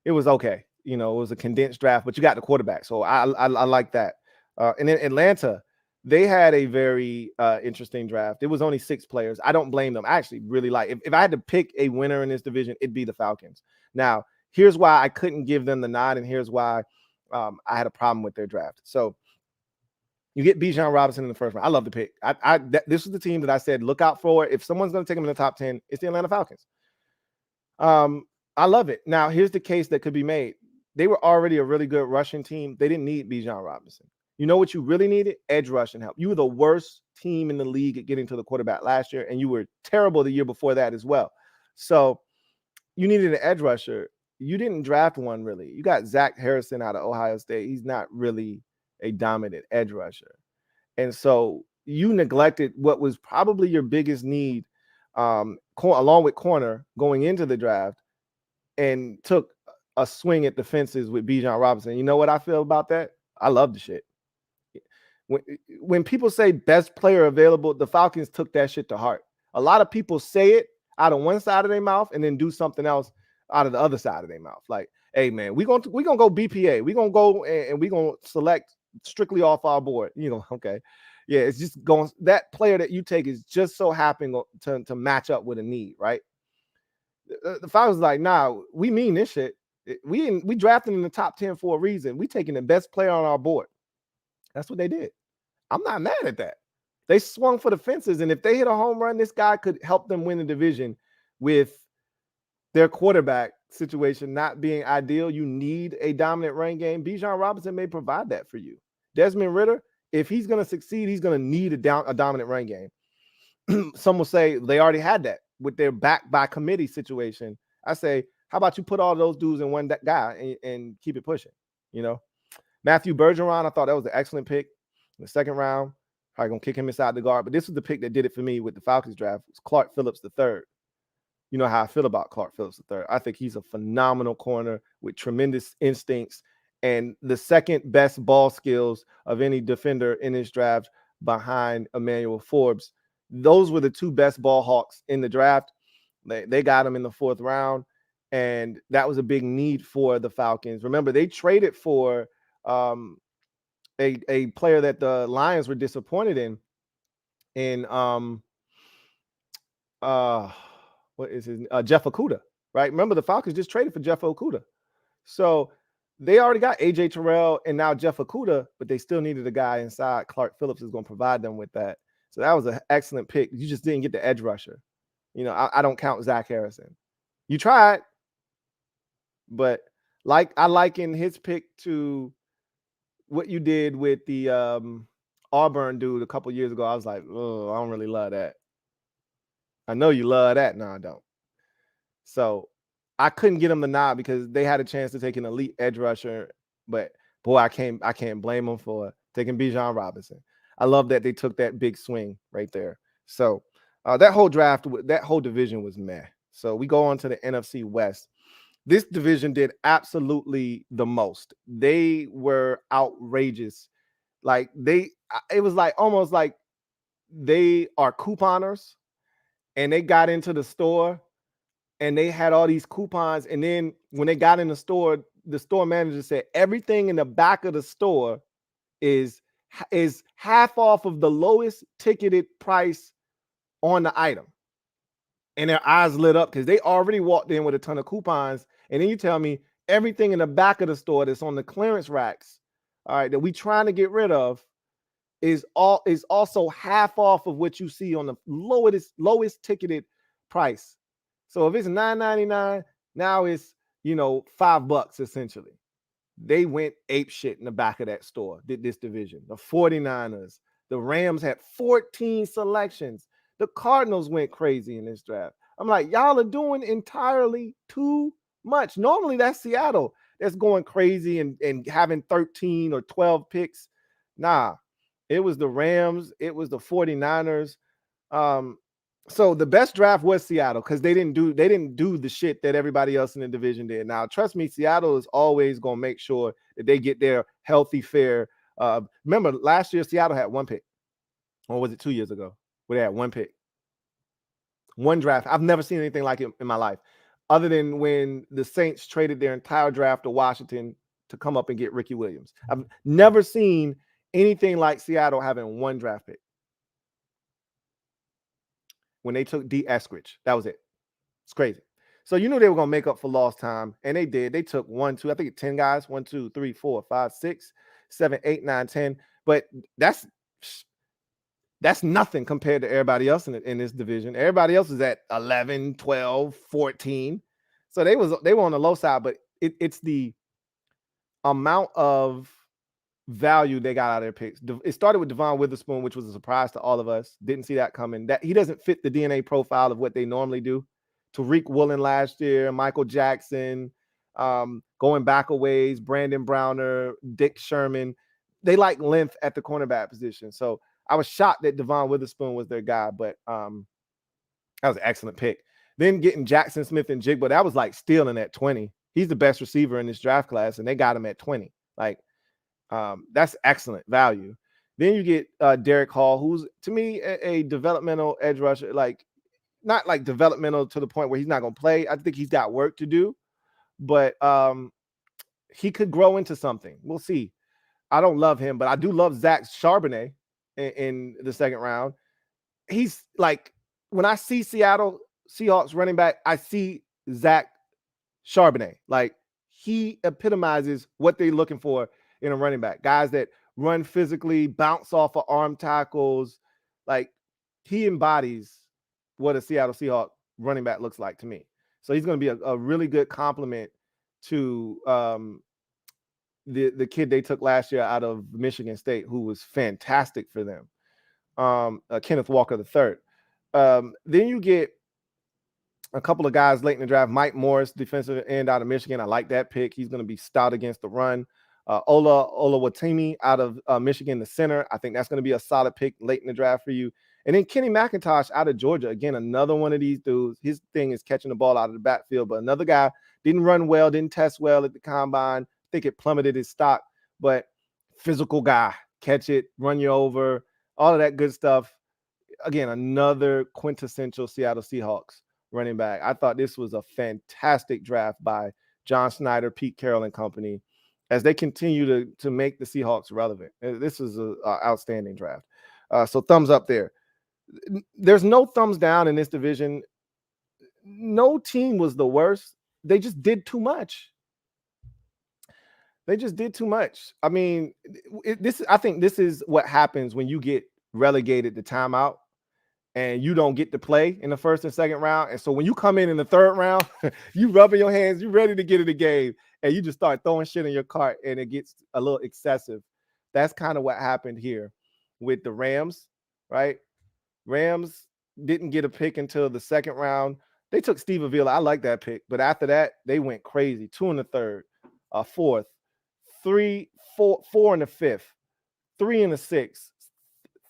it was okay. It was a condensed draft, but you got the quarterback. So I like that. And then Atlanta, they had a very interesting draft. It was only 6 players. I don't blame them. I actually really like, if I had to pick a winner in this division, it'd be the Falcons. Now, here's why I couldn't give them the nod, and here's why I had a problem with their draft. So you get Bijan Robinson in the 1st round. I love the pick. This was the team that I said, look out for. If someone's going to take him in the top 10, it's the Atlanta Falcons. I love it. Now, here's the case that could be made. They were already a really good rushing team. They didn't need Bijan Robinson. You know what you really needed? Edge rushing help. You were the worst team in the league at getting to the quarterback last year, and you were terrible the year before that as well. So you needed an edge rusher. You didn't draft one, really. You got Zach Harrison out of Ohio State. He's not really a dominant edge rusher. And so you neglected what was probably your biggest need, along with corner, going into the draft, and took a swing at the fences with Bijan Robinson. You know what I feel about that? I love the shit. When people say best player available, the Falcons took that shit to heart. A lot of people say it out of one side of their mouth and then do something else out of the other side of their mouth. Like, hey, man, we're gonna go BPA. We're gonna go and we're gonna select strictly off our board. Okay. Yeah, it's just going, that player that you take is just so happen to match up with a need, right? The Falcons like, nah, we mean this shit. We drafted in the top 10 for a reason. We taking the best player on our board. That's what they did. I'm not mad at that. They swung for the fences, and if they hit a home run, this guy could help them win the division with their quarterback situation not being ideal. You need a dominant run game. Bijan Robinson may provide that for you. Desmond Ridder, if he's going to succeed, he's going to need a dominant run game. Some will say they already had that with their back by committee situation. I say, how about you put all those dudes in one guy and keep it pushing? you know. Matthew Bergeron, I thought that was an excellent pick in the second round. Probably gonna kick him inside the guard, but this was the pick that did it for me with the Falcons draft. It was Clark Phillips III. You know how I feel about Clark Phillips III. I think he's a phenomenal corner with tremendous instincts and the second best ball skills of any defender in this draft behind Emmanuel Forbes. Those were the two best ball hawks in the draft. They got him in the fourth round, and that was a big need for the Falcons. Remember, they traded for a player that the Lions were disappointed in what is his Jeff Okudah, right? Remember, the Falcons just traded for Jeff Okudah. So they already got AJ Terrell and now Jeff Okudah, but they still needed a guy inside. Clark Phillips is going to provide them with that. So that was an excellent pick. You just didn't get the edge rusher. You know, I don't count Zach Harrison. You tried, but I liken his pick to what you did with the Auburn dude a couple years ago. I was like, oh, I don't really love that. I know you love that. No, I don't. So I couldn't get him the nod because they had a chance to take an elite edge rusher, but boy, I can't blame them for taking Bijan Robinson. I love that they took that big swing right there. So that whole draft, that whole division was meh. So we go on to the NFC West. This division did absolutely the most. They were outrageous. Like it was like almost like they are couponers and they got into the store and they had all these coupons. And then when they got in the store manager said everything in the back of the store is half off of the lowest ticketed price on the item. And their eyes lit up because they already walked in with a ton of coupons. And then you tell me everything in the back of the store that's on the clearance racks, all right, that we trying to get rid of is also half off of what you see on the lowest ticketed price. So if it's $9.99, now it's $5 essentially. They went ape shit in the back of that store, did this division. The 49ers, the Rams had 14 selections. The Cardinals went crazy in this draft. I'm like, y'all are doing entirely too much. Normally that's Seattle that's going crazy and having 13 or 12 picks. Nah, it was the Rams. It was the 49ers. So the best draft was Seattle because they didn't do the shit that everybody else in the division did. Now, trust me, Seattle is always going to make sure that they get their healthy, fair. Remember, last year, Seattle had one pick. Or was it 2 years ago? Where they had one pick. One draft. I've never seen anything like it in my life, other than when the Saints traded their entire draft to Washington to come up and get Ricky Williams. I've never seen anything like Seattle having one draft pick. When they took D. Eskridge, that was it. It's crazy. So you knew they were going to make up for lost time, and they did. They took 10 guys, 1, 2, 3, 4, 5, 6, 7, 8, 9, 10. But that's nothing compared to everybody else in this division. Everybody else is at 11, 12, 14. So they were on the low side, but it's the amount of value they got out of their picks. It started with Devon Witherspoon, which was a surprise to all of us. Didn't see that coming. That he doesn't fit the DNA profile of what they normally do. Tariq Woolen last year, Michael Jackson, going back a ways, Brandon Browner, Dick Sherman. They like length at the cornerback position. So I was shocked that Devon Witherspoon was their guy, but that was an excellent pick. Then getting Jackson Smith and Jigba, that was like stealing at 20. He's the best receiver in this draft class, and they got him at 20. Like, that's excellent value. Then you get Derek Hall, who's to me a developmental edge rusher, like not like developmental to the point where he's not going to play. I think he's got work to do, but he could grow into something. We'll see. I don't love him, but I do love Zach Charbonnet in the second round. He's like, when I see Seattle Seahawks running back, I see Zach Charbonnet. Like, he epitomizes what they're looking for in a running back. Guys that run physically, bounce off of arm tackles. Like, he embodies what a Seattle Seahawks running back looks like to me. So he's going to be a really good complement to the kid they took last year out of Michigan State, who was fantastic for them, Kenneth Walker III. Then you get a couple of guys late in the draft. Mike Morris, defensive end out of Michigan. I like that pick. He's going to be stout against the run. Olawatimi out of Michigan, the center. I think that's going to be a solid pick late in the draft for you. And then Kenny McIntosh out of Georgia. Again, another one of these dudes. His thing is catching the ball out of the backfield, but another guy didn't run well, didn't test well at the combine. I think it plummeted his stock, but physical guy. Catch it, run you over, all of that good stuff. Again, another quintessential Seattle Seahawks running back. I thought this was a fantastic draft by John Snyder, Pete Carroll, and company as they continue to make the Seahawks relevant. This is an outstanding draft. So thumbs up there. There's no thumbs down in this division. No team was the worst. They just did too much. They just did too much. I mean, I think this is what happens when you get relegated to timeout and you don't get to play in the first and second round. And so when you come in the third round, you rubbing your hands, you ready to get in the game, and you just start throwing shit in your cart, and it gets a little excessive. That's kind of what happened here with the Rams, right? Rams didn't get a pick until the second round. They took Steve Avila. I like that pick. But after that, they went crazy. 2 in the third, 4th, 4 in the 5th, 3 in the 6th,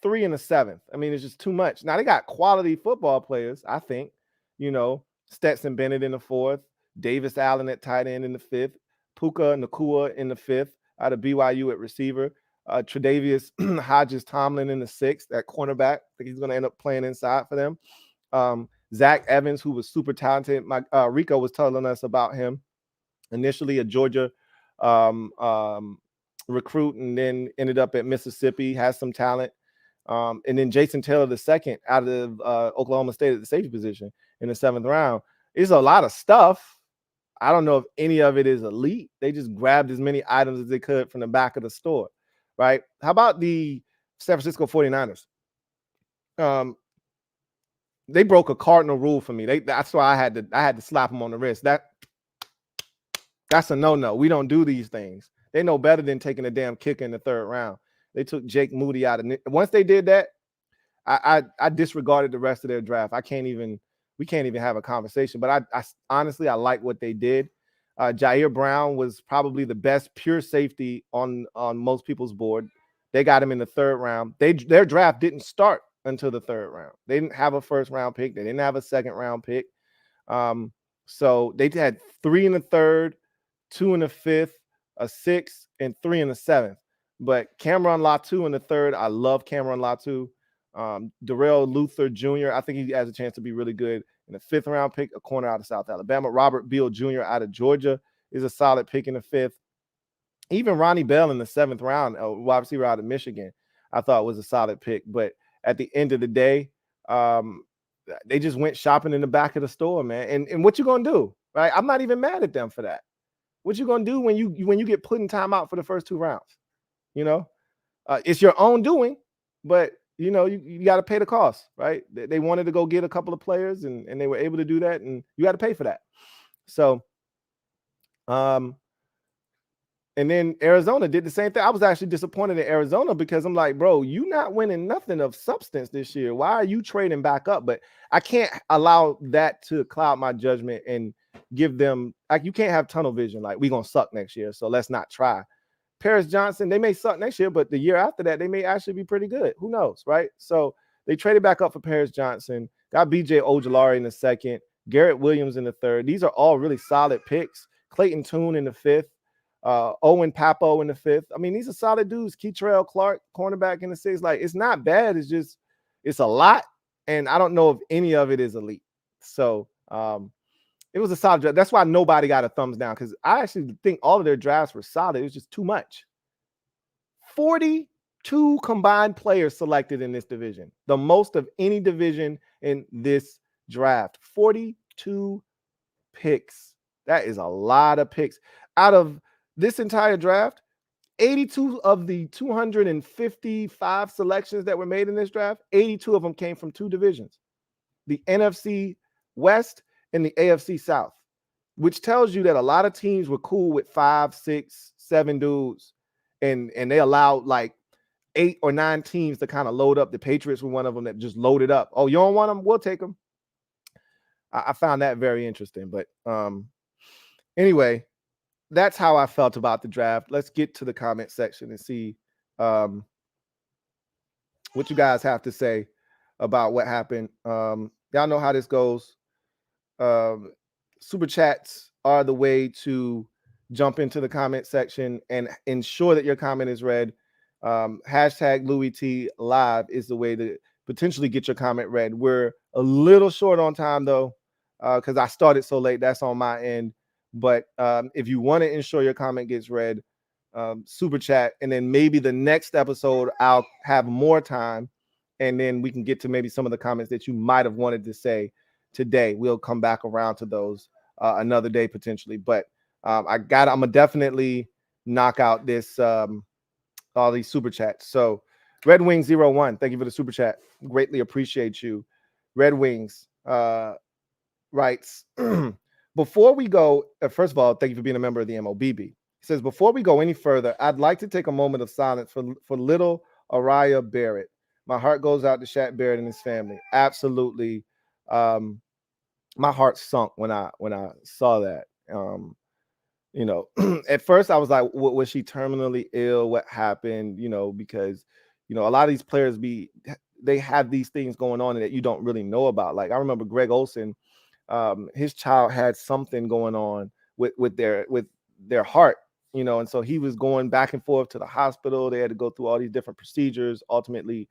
3 in the 7th. I mean, it's just too much. Now, they got quality football players, I think. You know, Stetson Bennett in the 4th, Davis Allen at tight end in the 5th, Puka Nacua in the 5th, out of BYU at receiver, Tre'Davious Hodges-Tomlin in the 6th at cornerback. I think he's going to end up playing inside for them. Zach Evans, who was super talented. Rico was telling us about him. Initially a Georgia recruit, and then ended up at Mississippi, has some talent. And then Jason Taylor II out of Oklahoma State at the safety position in the 7th round. It's a lot of stuff. I don't know if any of it is elite. They just grabbed as many items as they could from the back of the store, right? How about the San Francisco 49ers? They broke a cardinal rule for me. That's why I had to slap them on the wrist. That's a no-no. We don't do these things. They know better than taking a damn kick in the 3rd round. They took Jake Moody out of it. Once they did that, I disregarded the rest of their draft. We can't even have a conversation. But I honestly, I like what they did. Jair Brown was probably the best pure safety on most people's board. They got him in the 3rd round. Their draft didn't start until the 3rd round. They didn't have a 1st round pick. They didn't have a 2nd round pick. So they had 3 in the 3rd, 2 in the 5th, a 6th, and 3 in the 7th. But Cameron Latu in the 3rd, I love Cameron Latu. Darrell Luther Jr., I think he has a chance to be really good. In the 5th round pick, a corner out of South Alabama. Robert Beal Jr. out of Georgia is a solid pick in the 5th. Even Ronnie Bell in the 7th round, a wide receiver out of Michigan, I thought was a solid pick. But at the end of the day, they just went shopping in the back of the store, man. And what you gonna do, right? I'm not even mad at them for that. What you gonna do when you get put in timeout for the first 2 rounds? You know, it's your own doing, but you know, you got to pay the cost, right? They wanted to go get a couple of players, and they were able to do that, and you got to pay for that. So, and then Arizona did the same thing. I was actually disappointed in Arizona because I'm like, bro, you not winning nothing of substance this year. Why are you trading back up? But I can't allow that to cloud my judgment and give them, like, you can't have tunnel vision. Like, we going to suck next year, so let's not try. Paris Johnson, they may suck next year, but the year after that, they may actually be pretty good. Who knows, right? So they traded back up for Paris Johnson, got BJ Ojulari in the 2nd, Garrett Williams in the 3rd. These are all really solid picks. Clayton Tune in the 5th, Owen Papo in the 5th. I mean, these are solid dudes. Keitrell Clark, cornerback in the 6th. Like, it's not bad. It's just, it's a lot, and I don't know if any of it is elite. So, it was a solid draft. That's why nobody got a thumbs down, because I actually think all of their drafts were solid. It was just too much. 42 combined players selected in this division, the most of any division in this draft. 42 picks. That is a lot of picks. Out of this entire draft, 82 of the 255 selections that were made in this draft, 82 of them came from 2 divisions, the NFC West and the AFC South, which tells you that a lot of teams were cool with 5, 6, 7 dudes, and they allowed like 8 or 9 teams to kind of load up. The Patriots were one of them that just loaded up. Oh, you don't want them? We'll take them. I found that very interesting. But anyway, that's how I felt about the draft. Let's get to the comment section and see what you guys have to say about what happened. Y'all know how this goes. Super chats are the way to jump into the comment section and ensure that your comment is read. Hashtag Louie T Live is the way to potentially get your comment read. We're a little short on time though, because I started so late. That's on my end. But if you want to ensure your comment gets read, super chat, and then maybe the next episode I'll have more time, and then we can get to maybe some of the comments that you might have wanted to say today. We'll come back around to those another day potentially. But I'm gonna definitely knock out this all these super chats. So Red Wings 01, thank you for the super chat. Greatly appreciate you. Red Wings writes, before we go, first of all, thank you for being a member of the MOBB. He says, before we go any further, I'd like to take a moment of silence for little Araya Barrett. My heart goes out to Shaq Barrett and his family. Absolutely. My heart sunk when I saw that. You know, at first I was like, was she terminally ill? What happened? You know, because, you know, a lot of these players they have these things going on that you don't really know about. Like I remember Greg Olson, his child had something going on with their heart, you know, and so he was going back and forth to the hospital. They had to go through all these different procedures. Ultimately,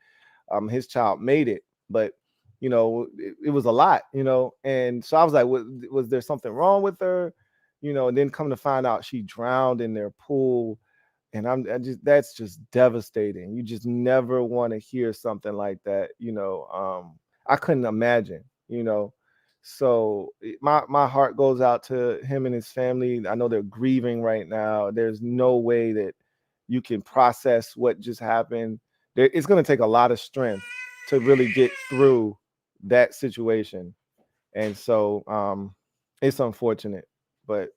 his child made it, but you know, it was a lot, you know, and so I was like, was there something wrong with her? You know, and then come to find out she drowned in their pool. And that's just devastating. You just never want to hear something like that. You know, I couldn't imagine, you know. So my heart goes out to him and his family. I know they're grieving right now. There's no way that you can process what just happened. It's going to take a lot of strength to really get through that situation. And so it's unfortunate, but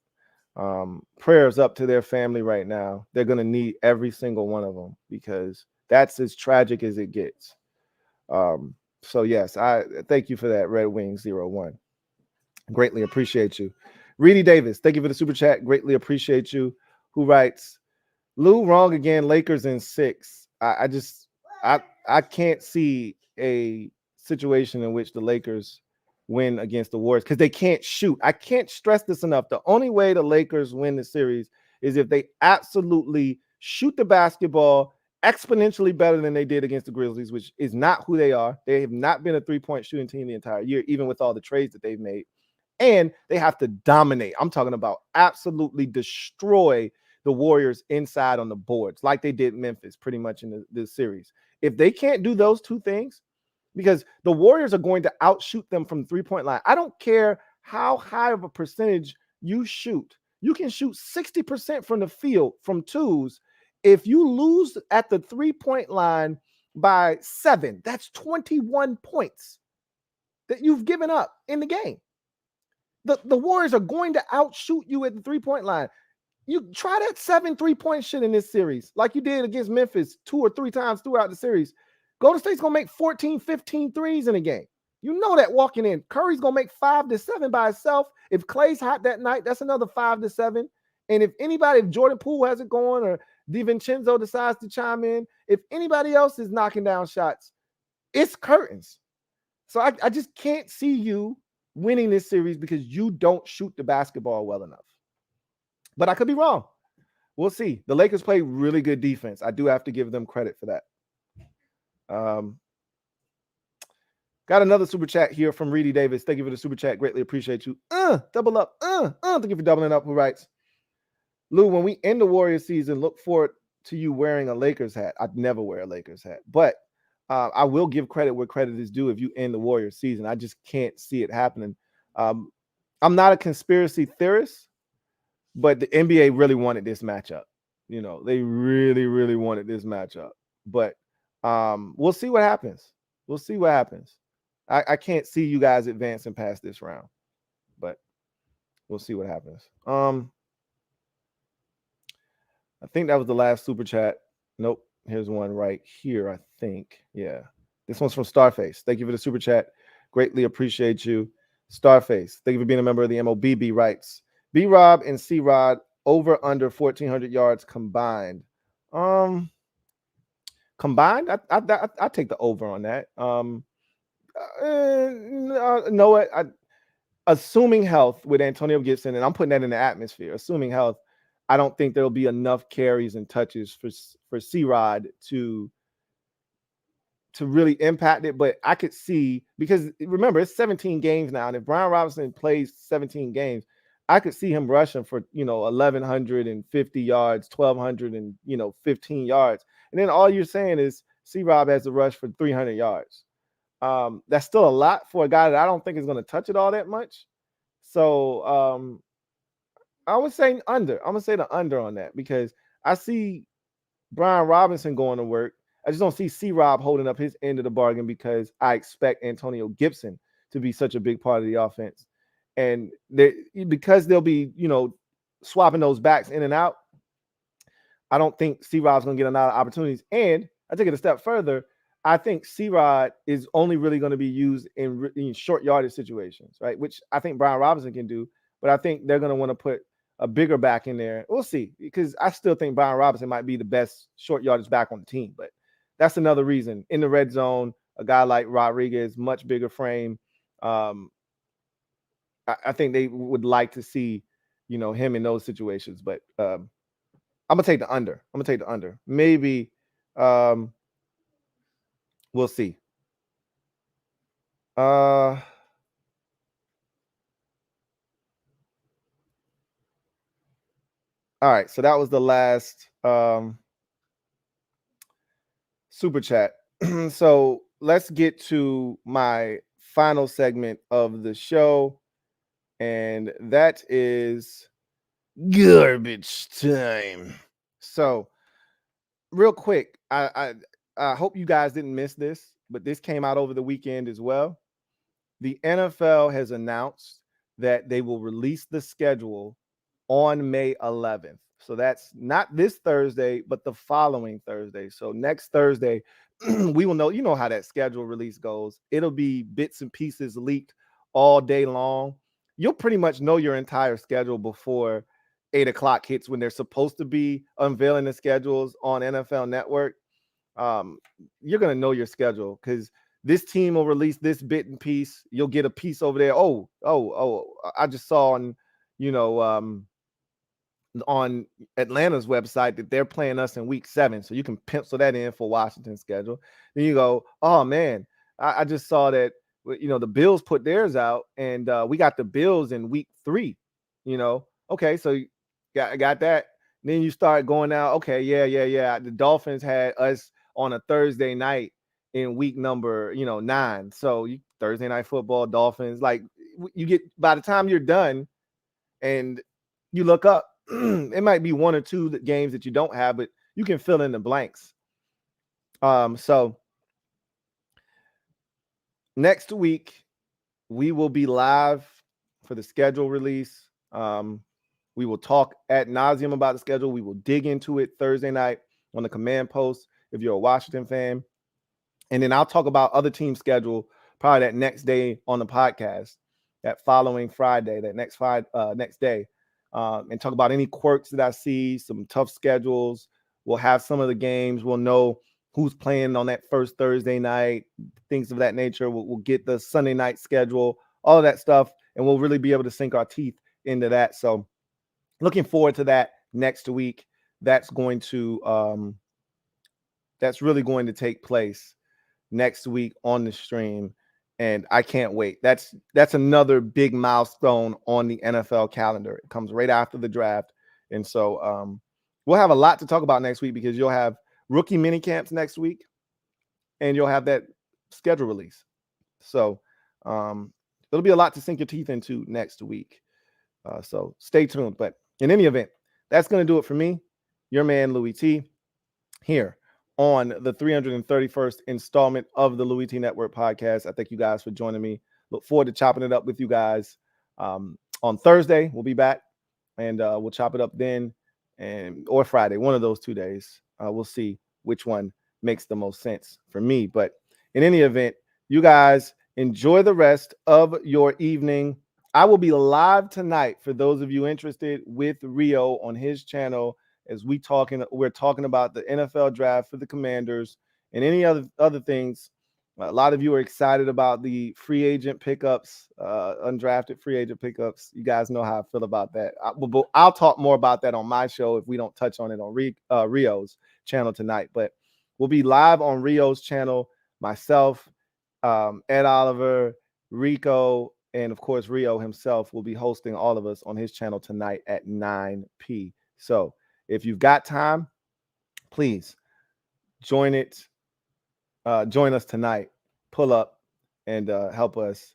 prayers up to their family right now. They're going to need every single one of them because that's as tragic as it gets. So yes, I thank you for that, Red Wings 01. Greatly appreciate you. Reedy Davis, thank you for the super chat. Greatly appreciate you. Who writes, Lou, wrong again, Lakers in 6. I can't see a situation in which the Lakers win against the Warriors because they can't shoot. I can't stress this enough. The only way the Lakers win the series is if they absolutely shoot the basketball exponentially better than they did against the Grizzlies, which is not who they are. They have not been a three-point shooting team the entire year, even with all the trades that they've made. And they have to dominate. I'm talking about absolutely destroy the Warriors inside on the boards like they did Memphis pretty much in the series. If they can't do those two things, because the Warriors are going to outshoot them from the three-point line. I don't care how high of a percentage you shoot. You can shoot 60% from the field from twos. If you lose at the three-point line by 7, that's 21 points that you've given up in the game. The Warriors are going to outshoot you at the three-point line. You try that 7 3-point shit in this series like you did against Memphis 2 or 3 times throughout the series. Golden State's going to make 14, 15 threes in a game. You know that walking in. Curry's going to make 5 to 7 by himself. If Clay's hot that night, that's another 5 to 7. And if Jordan Poole has it going or DiVincenzo decides to chime in, if anybody else is knocking down shots, it's curtains. So I just can't see you winning this series because you don't shoot the basketball well enough. But I could be wrong. We'll see. The Lakers play really good defense. I do have to give them credit for that. Got another super chat here from Reedy Davis. Thank you for the super chat. Greatly appreciate you. Double up. Thank you for doubling up. Who writes, Lou, when we end the Warriors season, look forward to you wearing a Lakers hat. I'd never wear a Lakers hat, but I will give credit where credit is due if you end the Warriors season. I just can't see it happening. I'm not a conspiracy theorist, but the NBA really wanted this matchup. You know, they really, really wanted this matchup. But we'll see what happens. We'll see what happens. I can't see you guys advancing past this round, but we'll see what happens. I think that was the last super chat. Nope. Here's one right here, I think. Yeah. This one's from Starface. Thank you for the super chat. Greatly appreciate you. Starface, thank you for being a member of the MOBB. Writes, B-Rob and C-Rod over under 1,400 yards combined. Combined, I take the over on that. No, assuming health with Antonio Gibson, and I'm putting that in the atmosphere. Assuming health, I don't think there'll be enough carries and touches for C-Rod to really impact it. But I could see, because remember, it's 17 games now, and if Brian Robinson plays 17 games, I could see him rushing for 1,150 yards, 1,215 yards, and then all you're saying is C-Rob has a rush for 300 yards. That's still a lot for a guy that I don't think is going to touch it all that much. So I would say under. I'm gonna say the under on that, because I see Brian Robinson going to work. I just don't see C-Rob holding up his end of the bargain, because I expect Antonio Gibson to be such a big part of the offense. And because they'll be, swapping those backs in and out, I don't think C-Rob's going to get a lot of opportunities. And I take it a step further. I think C-Rod is only really going to be used in short yardage situations, right? Which I think Brian Robinson can do. But I think they're going to want to put a bigger back in there. We'll see, because I still think Brian Robinson might be the best short yardage back on the team. But that's another reason. In the red zone, a guy like Rodriguez, much bigger frame. I think they would like to see, him in those situations. But I'm gonna take the under. Maybe we'll see. All right, so that was the last super chat. So let's get to my final segment of the show, and that is garbage time. So real quick, I hope you guys didn't miss this, but this came out over the weekend as well. The NFL has announced that they will release the schedule on May 11th. So that's not this Thursday, but the following Thursday. So next Thursday, we will know, how that schedule release goes. It'll be bits and pieces leaked all day long. You'll pretty much know your entire schedule before 8 o'clock hits, when they're supposed to be unveiling the schedules on NFL Network. You're going to know your schedule, because this team will release this bit and piece. You'll get a piece over there. Oh, I just saw on Atlanta's website that they're playing us in week 7. So you can pencil that in for Washington's schedule. Then you go, oh man, I just saw that, the Bills put theirs out, and we got the Bills in week 3, okay. So you got that. Then you start going out. Okay. Yeah. The Dolphins had us on a Thursday night in week number, 9. So Thursday night football, Dolphins, like you get, by the time you're done and you look up, it might be 1 or 2 games that you don't have, but you can fill in the blanks. So next week we will be live for the schedule release. We will talk ad nauseum about the schedule. We will dig into it Thursday night on the command post if you're a Washington fan. And then I'll talk about other team schedule probably that next day on the podcast, that following Friday, that next day, and talk about any quirks that I see, some tough schedules. We'll have some of the games. We'll know who's playing on that first Thursday night, things of that nature. We'll get the Sunday night schedule, all of that stuff, and we'll really be able to sink our teeth into that. So looking forward to that next week. That's really going to take place next week on the stream, and I can't wait. That's another big milestone on the NFL calendar. It comes right after the draft, and so we'll have a lot to talk about next week, because you'll have rookie mini camps next week, and you'll have that schedule release. So it'll be a lot to sink your teeth into next week. So stay tuned. But in any event, that's going to do it for me, your man Louie T, here on the 331st installment of the Louie T Network podcast. I thank you guys for joining me. Look forward to chopping it up with you guys on Thursday. We'll be back, and we'll chop it up then, or Friday, one of those 2 days. We'll see which one makes the most sense for me. But in any event, you guys enjoy the rest of your evening. I will be live tonight for those of you interested with Rio on his channel as we're talking about the NFL draft for the Commanders and any other things. A lot of you are excited about the free agent pickups, undrafted free agent pickups. You guys know how I feel about that. I'll talk more about that on my show if we don't touch on it on Rio's channel tonight. But we'll be live on Rio's channel, myself, Ed Oliver, Rico, and of course, Rio himself will be hosting all of us on his channel tonight at 9 p. So if you've got time, please join it. Join us tonight. Pull up and help us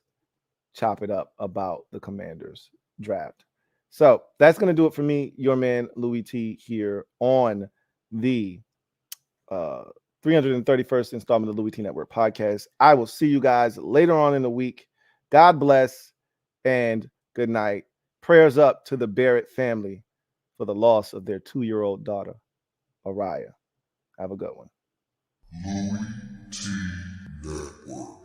chop it up about the Commanders draft. So that's going to do it for me, your man, Louie T, here on the 331st installment of the Louie T Network podcast. I will see you guys later on in the week. God bless and good night. Prayers up to the Barrett family for the loss of their 2-year-old daughter, Araya. Have a good one. Louie T Network.